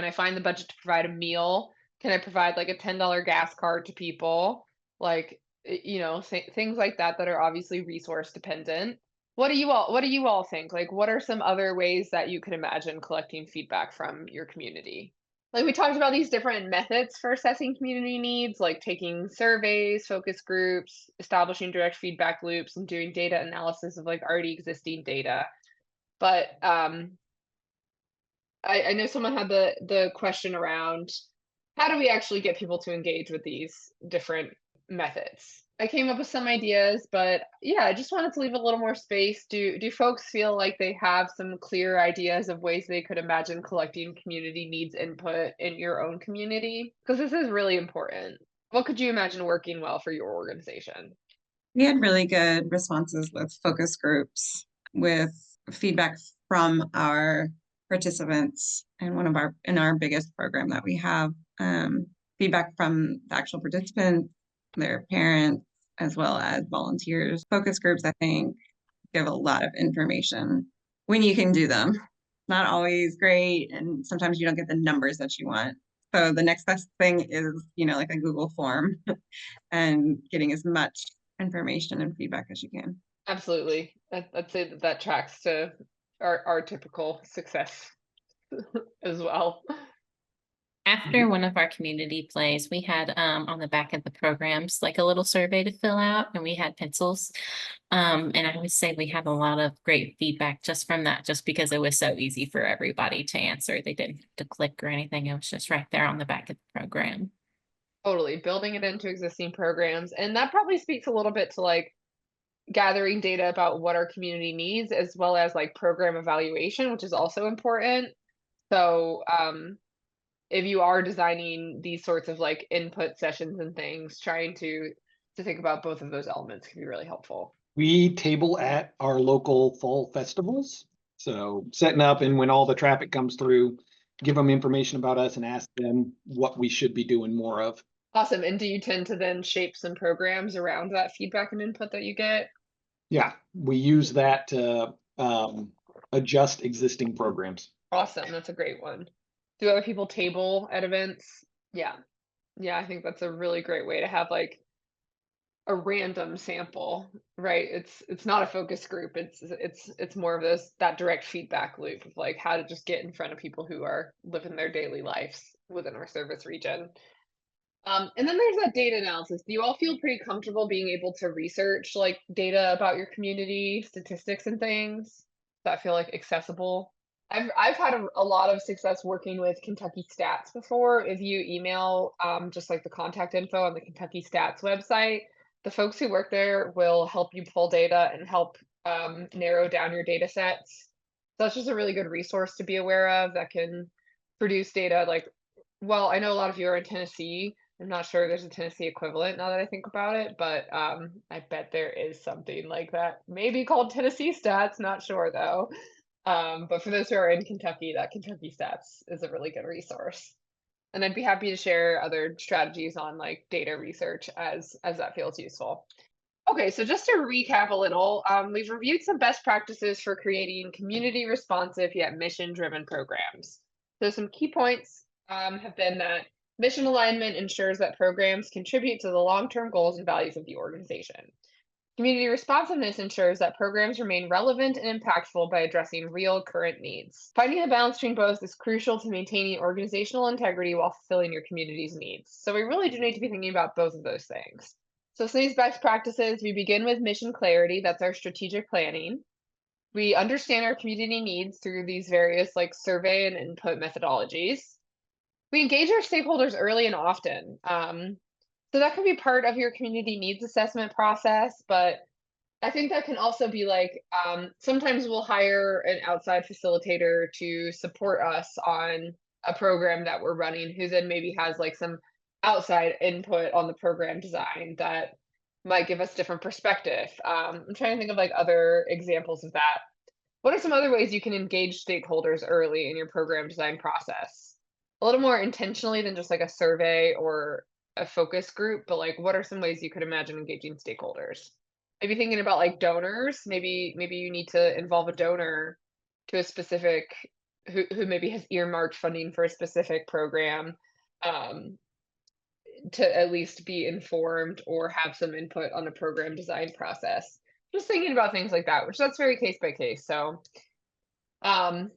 I find the budget to provide a meal? Can I provide like a $10 gas card to people? Like, things like that that are obviously resource dependent. What do you all think? Like, what are some other ways that you could imagine collecting feedback from your community? Like we talked about these different methods for assessing community needs, like taking surveys, focus groups, establishing direct feedback loops, and doing data analysis of like already existing data. But I know someone had the question around how do we actually get people to engage with these different methods? I came up with some ideas, but yeah, I just wanted to leave a little more space. Do folks feel like they have some clear ideas of ways they could imagine collecting community needs input in your own community? Because this is really important. What could you imagine working well for your organization? We had really good responses with focus groups, with feedback from our participants, and in our biggest program that we have, feedback from the actual participants, their parents, as well as volunteers. Focus groups, I think, give a lot of information when you can do them. Not always great, and sometimes you don't get the numbers that you want. So the next best thing is, like a Google form and getting as much information and feedback as you can. Absolutely. I'd say that tracks to our typical success as well. After one of our community plays, we had on the back of the programs like a little survey to fill out, and we had pencils. And I would say we had a lot of great feedback just from that, just because it was so easy for everybody to answer. They didn't have to click or anything. It was just right there on the back of the program. Totally. Building it into existing programs. And that probably speaks a little bit to like gathering data about what our community needs, as well as like program evaluation, which is also important. So if you are designing these sorts of like input sessions and things, trying to think about both of those elements can be really helpful. We table at our local fall festivals. So setting up, and when all the traffic comes through, give them information about us and ask them what we should be doing more of. Awesome. And do you tend to then shape some programs around that feedback and input that you get? Yeah, we use that to adjust existing programs. Awesome. That's a great one. Do other people table at events? Yeah. Yeah, I think that's a really great way to have like a random sample, right? It's not a focus group. It's more of that direct feedback loop of like how to just get in front of people who are living their daily lives within our service region. And then there's that data analysis. Do you all feel pretty comfortable being able to research like data about your community, statistics and things that feel like accessible? I've had a lot of success working with Kentucky Stats before. If you email just like the contact info on the Kentucky Stats website, the folks who work there will help you pull data and help narrow down your data sets. So that's just a really good resource to be aware of that can produce data like, well, I know a lot of you are in Tennessee. I'm not sure there's a Tennessee equivalent now that I think about it, but I bet there is something like that. Maybe called Tennessee Stats, not sure though. But for those who are in Kentucky, that Kentucky Stats is a really good resource. And I'd be happy to share other strategies on like data research as that feels useful. Okay, so just to recap a little, we've reviewed some best practices for creating community responsive yet mission-driven programs. So some key points have been that mission alignment ensures that programs contribute to the long-term goals and values of the organization. Community responsiveness ensures that programs remain relevant and impactful by addressing real current needs. Finding a balance between both is crucial to maintaining organizational integrity while fulfilling your community's needs. So we really do need to be thinking about both of those things. So some of these best practices, we begin with mission clarity. That's our strategic planning. We understand our community needs through these various like survey and input methodologies. We engage our stakeholders early and often. So that can be part of your community needs assessment process, but I think that can also be like sometimes we'll hire an outside facilitator to support us on a program that we're running, who then maybe has like some outside input on the program design that might give us different perspective. I'm trying to think of like other examples of that. What are some other ways you can engage stakeholders early in your program design process? A little more intentionally than just like a survey or a focus group, but like what are some ways you could imagine engaging stakeholders? Maybe thinking about like donors, maybe you need to involve a donor to a specific who maybe has earmarked funding for a specific program, um, to at least be informed or have some input on the program design process. Just thinking about things like that, which that's very case by case. So, um,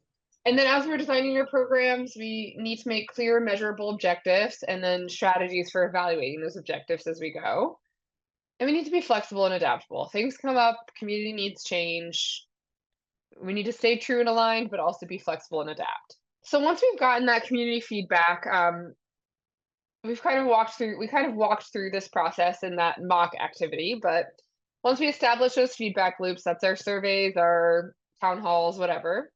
and then as we're designing your programs, we need to make clear, measurable objectives and then strategies for evaluating those objectives as we go. And we need to be flexible and adaptable. Things come up, community needs change. We need to stay true and aligned, but also be flexible and adapt. So once we've gotten that community feedback, we kind of walked through this process in that mock activity, but once we establish those feedback loops, that's our surveys, our town halls, whatever,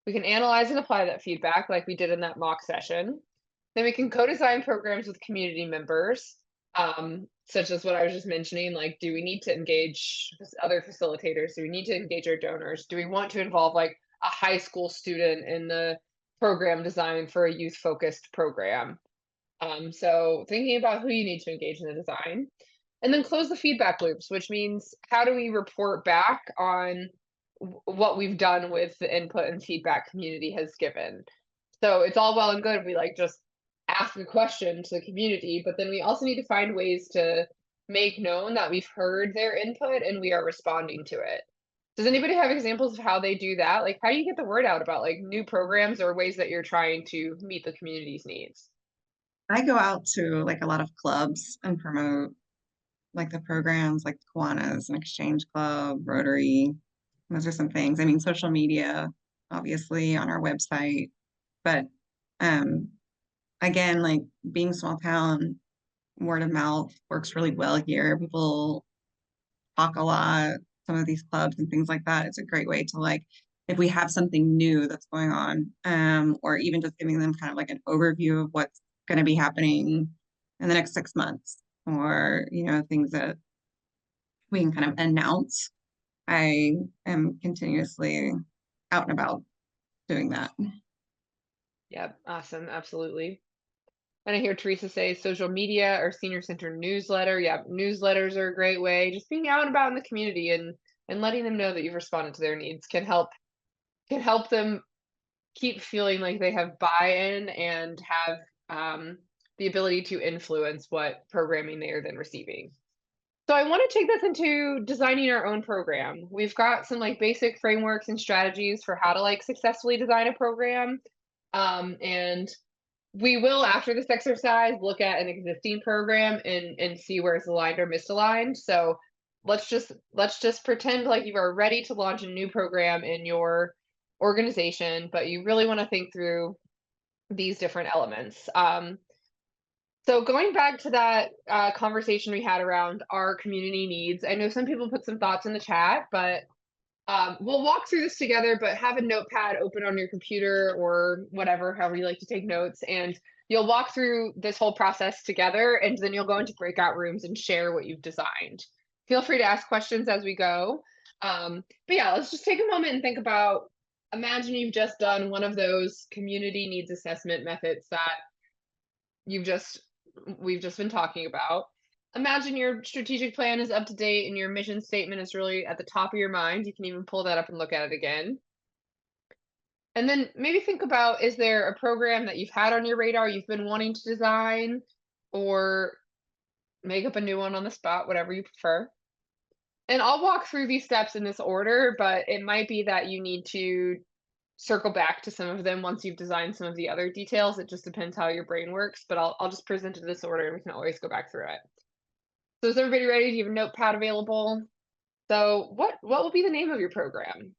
we can analyze and apply that feedback like we did in that mock session. Then we can co-design programs with community members, such as what I was just mentioning, like, do we need to engage other facilitators? Do we need to engage our donors? Do we want to involve like a high school student in the program design for a youth-focused program? So thinking about who you need to engage in the design. And then close the feedback loops, which means how do we report back on what we've done with the input and feedback community has given. So it's all well and good we like just ask a question to the community, but then we also need to find ways to make known that we've heard their input and we are responding to it. Does anybody have examples of how they do that? Like how do you get the word out about like new programs or ways that you're trying to meet the community's needs? I go out to like a lot of clubs and promote like the programs like Kiwanis and Exchange Club, Rotary. Those are some things. I mean, social media, obviously on our website, but again, like being small town, word of mouth works really well here. People talk a lot, some of these clubs and things like that. It's a great way to like, if we have something new that's going on, or even just giving them kind of like an overview of what's going to be happening in the next 6 months, or, you know, things that we can kind of announce. I am continuously out and about doing that. Yep, awesome, absolutely. And I hear Teresa say social media or senior center newsletter. Yeah, newsletters are a great way. Just being out and about in the community and letting them know that you've responded to their needs can help them keep feeling like they have buy-in and have the ability to influence what programming they are then receiving. So I want to take this into designing our own program. We've got some like basic frameworks and strategies for how to like successfully design a program. And we will, after this exercise, look at an existing program and see where it's aligned or misaligned. So let's just pretend like you are ready to launch a new program in your organization, but you really want to think through these different elements. So going back to that conversation we had around our community needs, I know some people put some thoughts in the chat, but we'll walk through this together, but have a notepad open on your computer or whatever, however you like to take notes, and you'll walk through this whole process together, and then you'll go into breakout rooms and share what you've designed. Feel free to ask questions as we go. But yeah, let's just take a moment and think about, imagine you've just done one of those community needs assessment methods that we've just been talking about. Imagine your strategic plan is up to date and your mission statement is really at the top of your mind. You can even pull that up and look at it again. And then maybe think about, is there a program that you've had on your radar you've been wanting to design, or make up a new one on the spot, whatever you prefer. And I'll walk through these steps in this order, but it might be that you need to circle back to some of them once you've designed some of the other details. It just depends how your brain works, but I'll just present it in this order and we can always go back through it. So is everybody ready? Do you have a notepad available? So what will be the name of your program?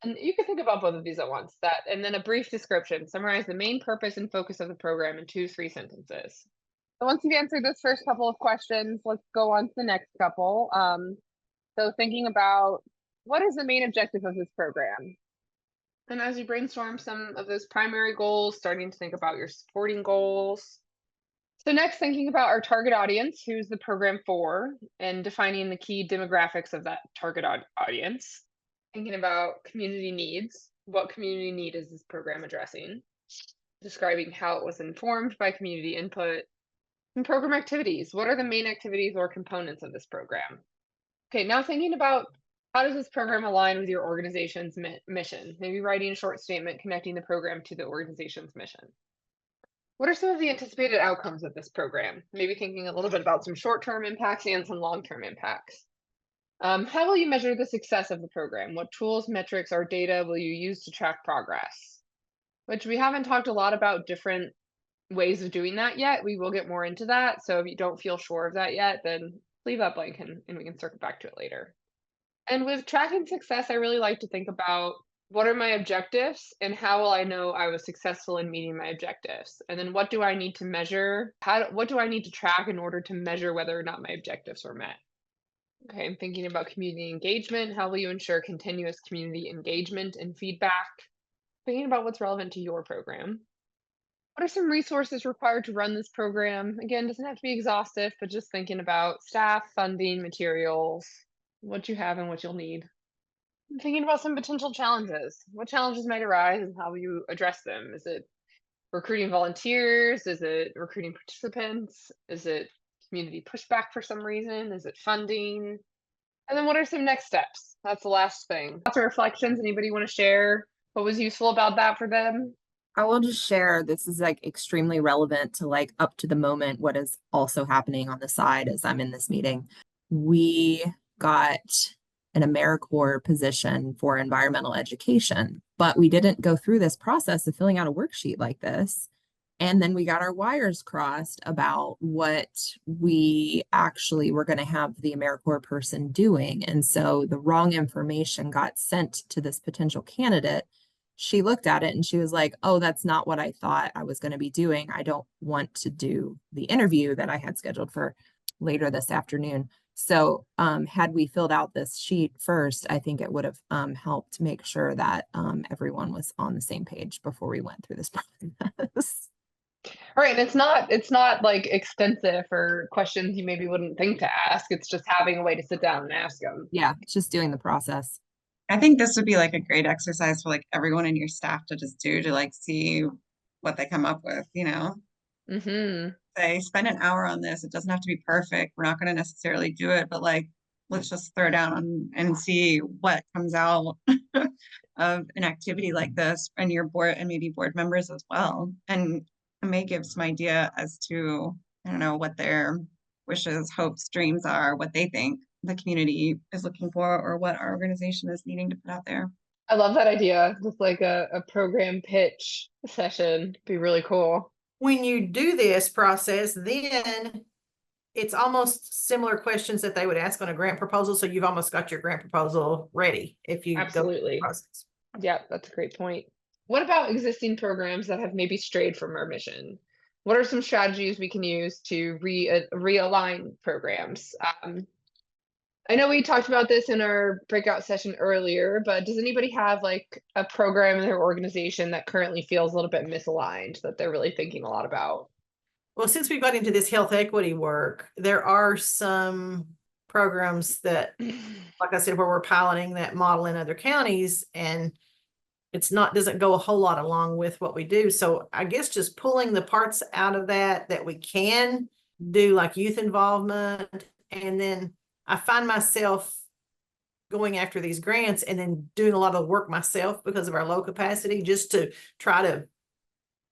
And you can think about both of these at once. That and then a brief description. Summarize the main purpose and focus of the program in 2-3 sentences. So once you've answered this first couple of questions, let's go on to the next couple. So thinking about what is the main objective of this program? And as you brainstorm some of those primary goals, starting to think about your supporting goals. So next, thinking about our target audience, who's the program for, and defining the key demographics of that target audience. Thinking about community needs. What community need is this program addressing? Describing how it was informed by community input. And program activities. What are the main activities or components of this program? Okay, now thinking about how does this program align with your organization's mission? Maybe writing a short statement connecting the program to the organization's mission. What are some of the anticipated outcomes of this program? Maybe thinking a little bit about some short-term impacts and some long-term impacts. How will you measure the success of the program? What tools, metrics, or data will you use to track progress? Which we haven't talked a lot about different ways of doing that yet. We will get more into that. So if you don't feel sure of that yet, then leave that blank and we can circle back to it later. And with tracking success, I really like to think about what are my objectives and how will I know I was successful in meeting my objectives? And then what do I need to measure? What do I need to track in order to measure whether or not my objectives were met? Okay, I'm thinking about community engagement. How will you ensure continuous community engagement and feedback? Thinking about what's relevant to your program. What are some resources required to run this program? Again, doesn't have to be exhaustive, but just thinking about staff, funding, materials, what you have and what you'll need. I'm thinking about some potential challenges. What challenges might arise and how will you address them? Is it recruiting volunteers? Is it recruiting participants? Is it community pushback for some reason? Is it funding? And then what are some next steps? That's the last thing. Lots of reflections. Anybody want to share what was useful about that for them? I will just share, this is like extremely relevant to like up to the moment what is also happening on the side as I'm in this meeting. We got an AmeriCorps position for environmental education, but we didn't go through this process of filling out a worksheet like this. And then we got our wires crossed about what we actually were going to have the AmeriCorps person doing. And so the wrong information got sent to this potential candidate. She looked at it and she was like, oh, that's not what I thought I was going to be doing. I don't want to do the interview that I had scheduled for later this afternoon. So had we filled out this sheet first, I think it would have helped make sure that everyone was on the same page before we went through this process. All right, it's not like extensive or questions you maybe wouldn't think to ask. It's just having a way to sit down and ask them. Yeah, it's just doing the process. I think this would be like a great exercise for like everyone in your staff to just do to like see what they come up with, you know? Mm-hmm. Say, spend an hour on this. It doesn't have to be perfect. We're not going to necessarily do it, but like, let's just throw down and see what comes out of an activity like this and your board and maybe board members as well. And it may give some idea as to, I don't know, what their wishes, hopes, dreams are, what they think the community is looking for or what our organization is needing to put out there. I love that idea. Just like a program pitch session. Be really cool. When you do this process, then it's almost similar questions that they would ask on a grant proposal. So you've almost got your grant proposal ready if you Absolutely. go through the process. Yeah, that's a great point. What about existing programs that have maybe strayed from our mission? What are some strategies we can use to realign programs? I know we talked about this in our breakout session earlier, but does anybody have like a program in their organization that currently feels a little bit misaligned that they're really thinking a lot about? Well, since we got into this health equity work, there are some programs that, like I said, where we're piloting that model in other counties, and doesn't go a whole lot along with what we do. So I guess just pulling the parts out of that we can do, like youth involvement. And then I find myself going after these grants and then doing a lot of the work myself because of our low capacity, just to try to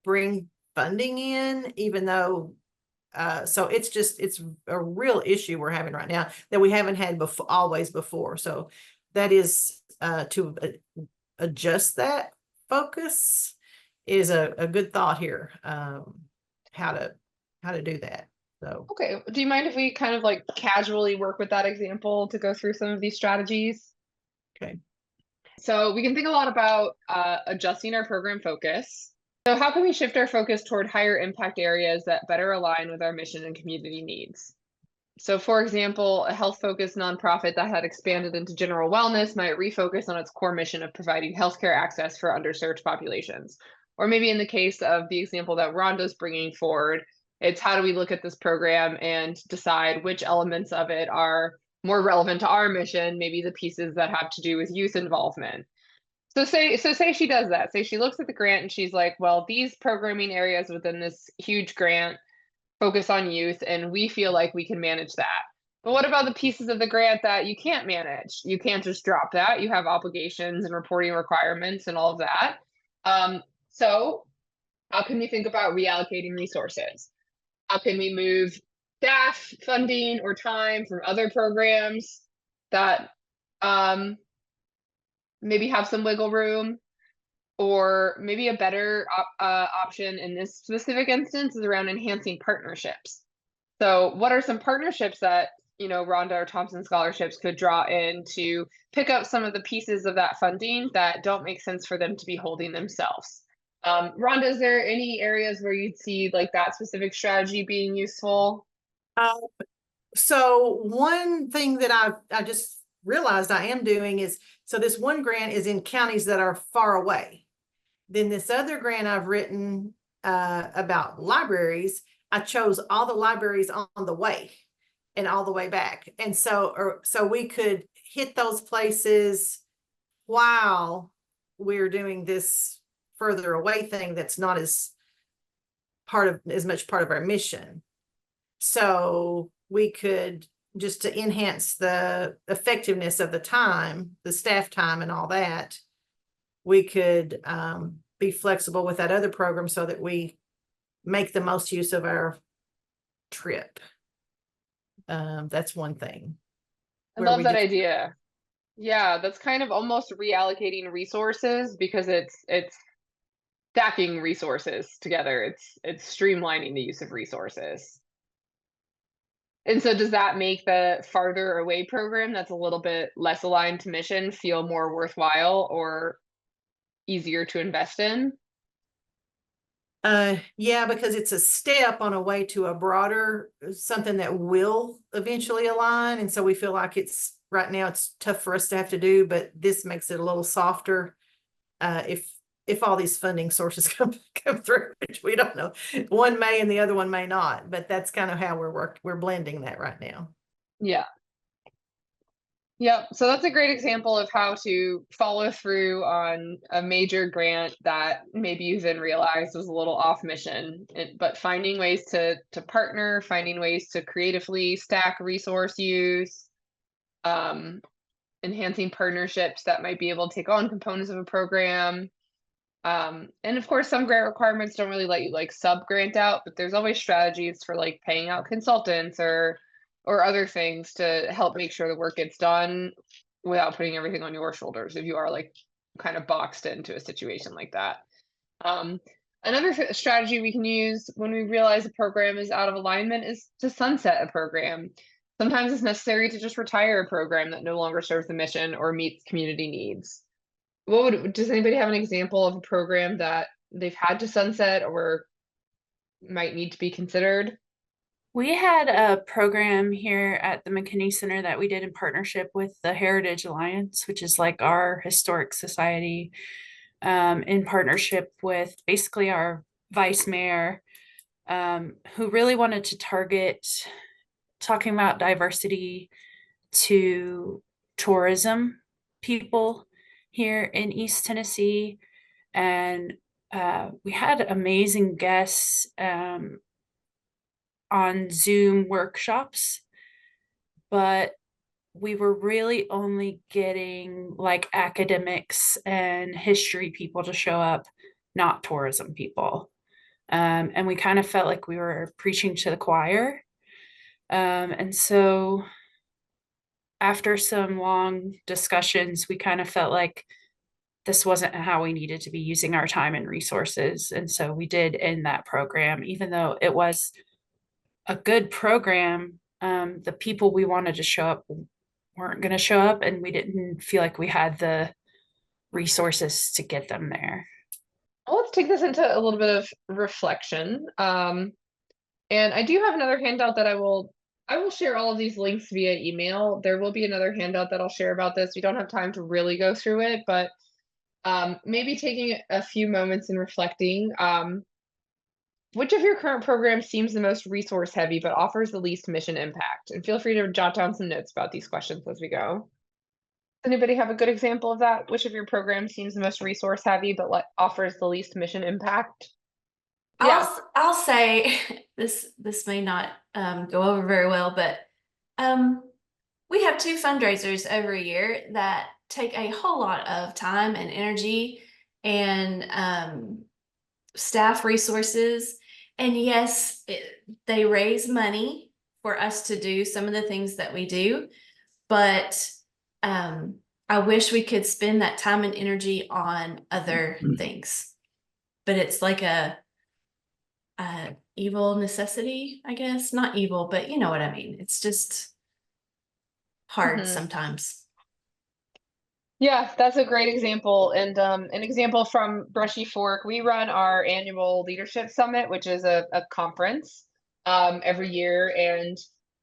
bring funding in, even though so it's a real issue we're having right now that we haven't had always before. So that is to adjust that focus is a good thought here. How to do that. So, Okay, do you mind if we kind of like casually work with that example to go through some of these strategies? okay. So we can think a lot about adjusting our program focus. So how can we shift our focus toward higher impact areas that better align with our mission and community needs? So for example, a health-focused nonprofit that had expanded into general wellness might refocus on its core mission of providing healthcare access for underserved populations. Or maybe in the case of the example that Rhonda's bringing forward, it's how do we look at this program and decide which elements of it are more relevant to our mission, maybe the pieces that have to do with youth involvement. So say she does that. Say she looks at the grant and she's like, well, these programming areas within this huge grant focus on youth, and we feel like we can manage that. But what about the pieces of the grant that you can't manage? You can't just drop that. You have obligations and reporting requirements and all of that. So how can we think about reallocating resources? How can we move staff funding or time from other programs that um, maybe have some wiggle room? Or maybe a better option in this specific instance is around enhancing partnerships. So what are some partnerships that, Rhonda or Thompson scholarships could draw in to pick up some of the pieces of that funding that don't make sense for them to be holding themselves? Rhonda, is there any areas where you'd see like that specific strategy being useful? So one thing that I just realized I am doing is, so this one grant is in counties that are far away. Then this other grant I've written about libraries, I chose all the libraries on the way and all the way back. And so we could hit those places while we're doing this further away thing that's not as much part of our mission. So we could, just to enhance the effectiveness of the time, the staff time and all that, we could be flexible with that other program so that we make the most use of our trip. That's one thing. I love that idea. Yeah, that's kind of almost reallocating resources because it's stacking resources together. It's streamlining the use of resources. And so does that make the farther away program that's a little bit less aligned to mission feel more worthwhile or easier to invest in? Yeah, because it's a step on a way to a broader, something that will eventually align. And so we feel like right now it's tough for us to have to do, but this makes it a little softer. If all these funding sources come through, which we don't know, one may and the other one may not, but that's kind of how we're blending that right now. Yeah. Yep. So that's a great example of how to follow through on a major grant that maybe you then realized was a little off mission, but finding ways to partner, finding ways to creatively stack resource use, enhancing partnerships that might be able to take on components of a program. And of course, some grant requirements don't really let you like sub grant out, but there's always strategies for like paying out consultants or other things to help make sure the work gets done without putting everything on your shoulders if you are like kind of boxed into a situation like that. Another strategy we can use when we realize a program is out of alignment is to sunset a program. Sometimes it's necessary to just retire a program that no longer serves the mission or meets community needs. Does anybody have an example of a program that they've had to sunset or might need to be considered? We had a program here at the McKinney Center that we did in partnership with the Heritage Alliance, which is like our historic society, in partnership with basically our vice mayor, who really wanted to target talking about diversity to tourism people here in East Tennessee. And we had amazing guests on Zoom workshops, but we were really only getting like academics and history people to show up, not tourism people. And we kind of felt like we were preaching to the choir. And so after some long discussions, we kind of felt like this wasn't how we needed to be using our time and resources. And so we did end that program, even though it was a good program, the people we wanted to show up weren't going to show up, and we didn't feel like we had the resources to get them there. Well, let's take this into a little bit of reflection. And I do have another handout that I will share all of these links via email. There will be another handout that I'll share about this. We don't have time to really go through it, but maybe taking a few moments and reflecting. Which of your current programs seems the most resource heavy but offers the least mission impact? And feel free to jot down some notes about these questions as we go. Anybody have a good example of that? Which of your programs seems the most resource heavy but offers the least mission impact? Yeah. I'll say this may not go over very well, but we have 2 fundraisers every year that take a whole lot of time and energy and staff resources. And yes, they raise money for us to do some of the things that we do, but I wish we could spend that time and energy on other things. But it's like a evil necessity, I guess. Not evil, but you know what I mean. It's just hard sometimes. Yeah, that's a great example. And an example from Brushy Fork, we run our annual leadership summit, which is a conference every year. And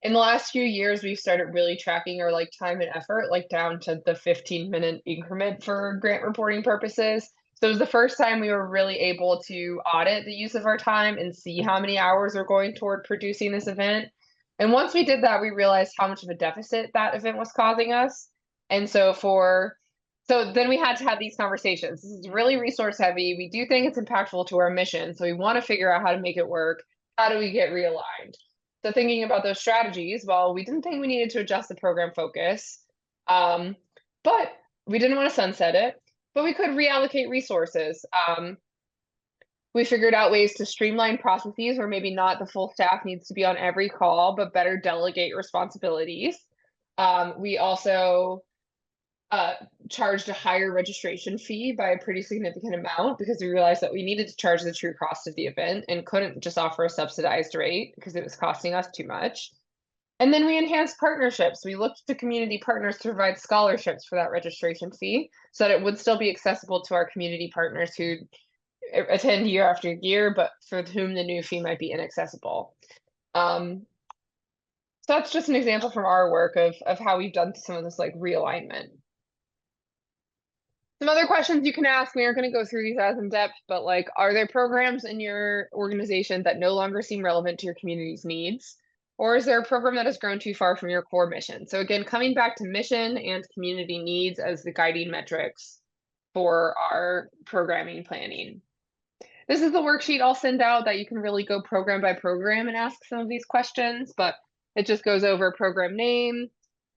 in the last few years, we've started really tracking our like time and effort, like down to the 15-minute increment for grant reporting purposes. So it was the first time we were really able to audit the use of our time and see how many hours are going toward producing this event. And once we did that, we realized how much of a deficit that event was causing us. And so then we had to have these conversations. This is really resource heavy. We do think it's impactful to our mission. So we want to figure out how to make it work. How do we get realigned? So thinking about those strategies, well, we didn't think we needed to adjust the program focus, but we didn't want to sunset it, but we could reallocate resources. We figured out ways to streamline processes where maybe not the full staff needs to be on every call, but better delegate responsibilities. We also charged a higher registration fee by a pretty significant amount because we realized that we needed to charge the true cost of the event and couldn't just offer a subsidized rate because it was costing us too much. And then we enhanced partnerships. We looked to community partners to provide scholarships for that registration fee so that it would still be accessible to our community partners who attend year after year, but for whom the new fee might be inaccessible. So that's just an example from our work of how we've done some of this like realignment. Some other questions you can ask, we aren't going to go through these as in depth, but like, are there programs in your organization that no longer seem relevant to your community's needs? Or is there a program that has grown too far from your core mission? So again, coming back to mission and community needs as the guiding metrics for our programming planning. This is the worksheet I'll send out that you can really go program by program and ask some of these questions, but it just goes over program name,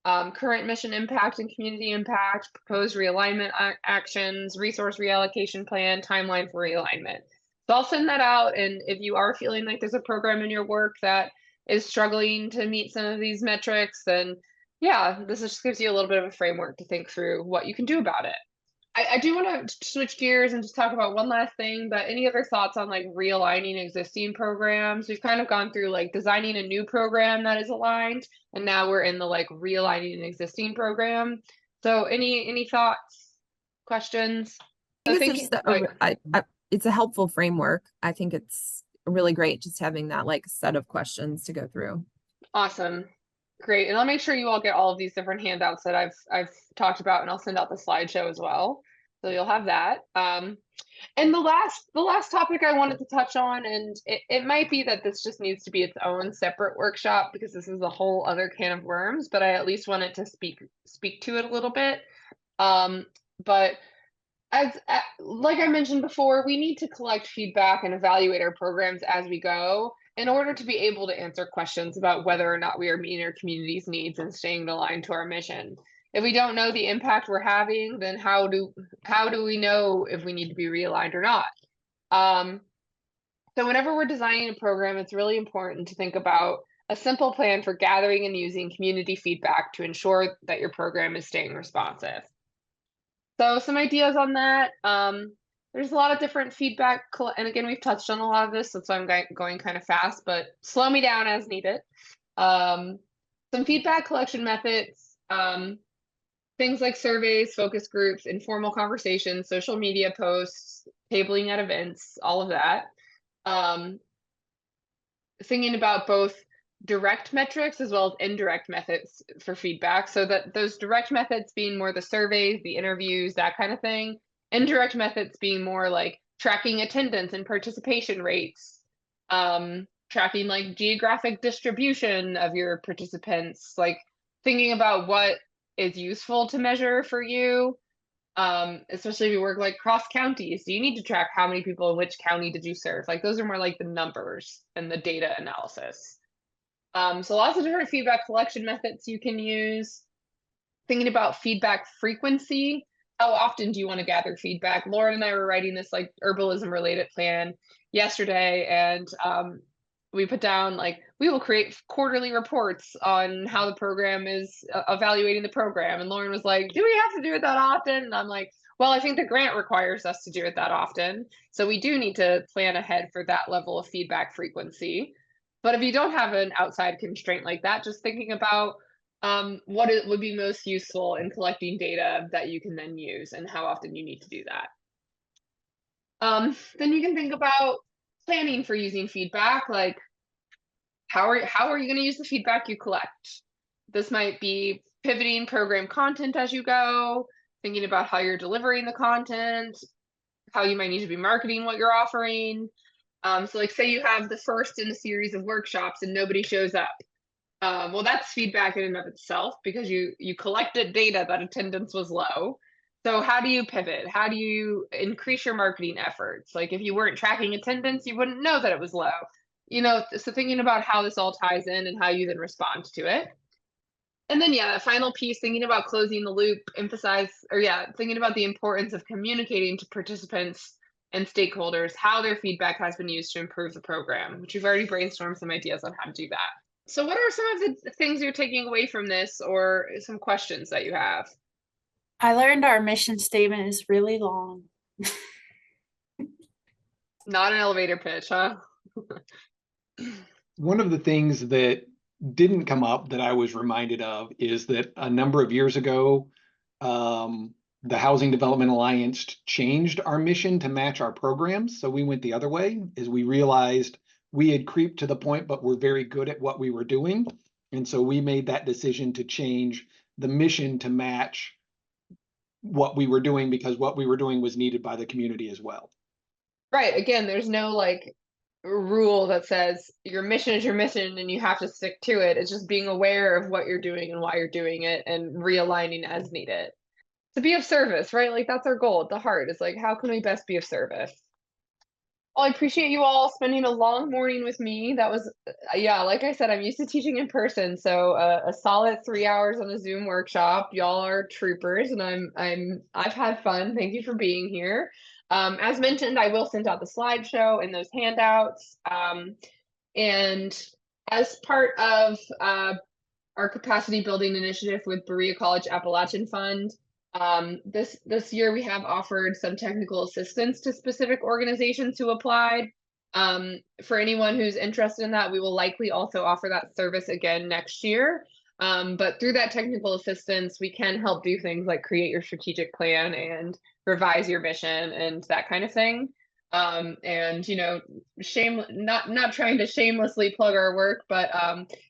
current mission impact and community impact, proposed realignment actions, resource reallocation plan, timeline for realignment. So I'll send that out, and if you are feeling like there's a program in your work that is struggling to meet some of these metrics, then yeah, this just gives you a little bit of a framework to think through what you can do about it. I do want to switch gears and just talk about one last thing, but any other thoughts on like realigning existing programs? We've kind of gone through like designing a new program that is aligned, and now we're in the like realigning an existing program. So any thoughts, questions? I think it's a helpful framework. I think it's really great just having that like set of questions to go through. Awesome. Great. And I'll make sure you all get all of these different handouts that I've talked about, and I'll send out the slideshow as well. So you'll have that. And the last topic I wanted to touch on, and it might be that this just needs to be its own separate workshop because this is a whole other can of worms, but I at least wanted to speak to it a little bit. But like I mentioned before, we need to collect feedback and evaluate our programs as we go in order to be able to answer questions about whether or not we are meeting our community's needs and staying aligned to our mission. If we don't know the impact we're having, then how do we know if we need to be realigned or not? So whenever we're designing a program, it's really important to think about a simple plan for gathering and using community feedback to ensure that your program is staying responsive. So some ideas on that. there's a lot of different feedback, and again, we've touched on a lot of this, that's why I'm going kind of fast, but slow me down as needed. Some feedback collection methods, things like surveys, focus groups, informal conversations, social media posts, tabling at events, all of that. Thinking about both direct metrics as well as indirect methods for feedback, so that those direct methods being more the surveys, the interviews, that kind of thing. Indirect methods being more like tracking attendance and participation rates, tracking like geographic distribution of your participants, like thinking about what is useful to measure for you. Especially if you work like cross counties, do you need to track how many people in which county did you serve? Like those are more like the numbers and the data analysis. So lots of different feedback collection methods you can use. Thinking about feedback frequency. How often do you want to gather feedback? Lauren and I were writing this like herbalism related plan yesterday, and we put down like, we will create quarterly reports on how the program is evaluating the program. And Lauren was like, do we have to do it that often? And I'm like, well, I think the grant requires us to do it that often. So we do need to plan ahead for that level of feedback frequency. But if you don't have an outside constraint like that, just thinking about what it would be most useful in collecting data that you can then use and how often you need to do that. Then you can think about planning for using feedback, like how are you going to use the feedback you collect? This might be pivoting program content as you go, thinking about how you're delivering the content, how you might need to be marketing what you're offering. So like say you have the first in a series of workshops and nobody shows up. Well, that's feedback in and of itself, because you collected data that attendance was low. So how do you pivot? How do you increase your marketing efforts? Like if you weren't tracking attendance, you wouldn't know that it was low. You know, so thinking about how this all ties in and how you then respond to it. And then, yeah, that final piece, thinking about closing the loop, thinking about the importance of communicating to participants and stakeholders how their feedback has been used to improve the program, which we've already brainstormed some ideas on how to do that. So what are some of the things you're taking away from this, or some questions that you have? I learned our mission statement is really long. Not an elevator pitch, huh? One of the things that didn't come up that I was reminded of is that a number of years ago, the Housing Development Alliance changed our mission to match our programs. So we went the other way, as we realized we had creeped to the point, but we're very good at what we were doing. And so we made that decision to change the mission to match what we were doing, because what we were doing was needed by the community as well. Right. Again, there's no like rule that says your mission is your mission and you have to stick to it. It's just being aware of what you're doing and why you're doing it and realigning as needed. To be of service, right? Like that's our goal at the heart. It's like, how can we best be of service? Well, I appreciate you all spending a long morning with me. That was, yeah, like I said, I'm used to teaching in person, so a solid 3 hours on a Zoom workshop. Y'all are troopers, and I've had fun. Thank you for being here. As mentioned, I will send out the slideshow and those handouts. And as part of our capacity building initiative with Berea College Appalachian Fund, this year we have offered some technical assistance to specific organizations who applied. For anyone who's interested in that, we will likely also offer that service again next year. But through that technical assistance, we can help do things like create your strategic plan and revise your mission and that kind of thing. And you know, not trying to shamelessly plug our work, but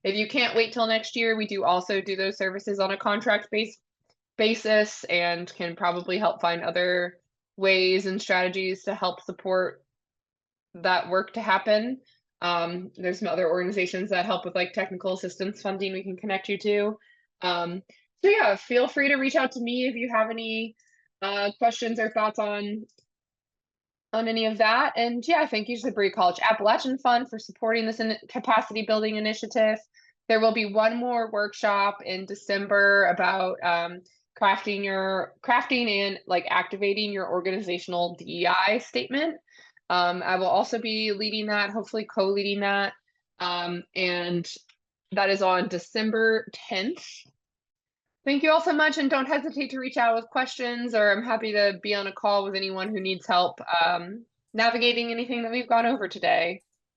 if you can't wait till next year, we do also do those services on a contract basis and can probably help find other ways and strategies to help support that work to happen. There's some other organizations that help with like technical assistance funding we can connect you to. So yeah, feel free to reach out to me if you have any questions or thoughts on any of that. And yeah, thank you to the Berea College Appalachian Fund for supporting this capacity building initiative. There will be one more workshop in December about crafting and like activating your organizational DEI statement. I will also be leading that, hopefully co-leading that. And that is on December 10th. Thank you all so much, and don't hesitate to reach out with questions, or I'm happy to be on a call with anyone who needs help navigating anything that we've gone over today.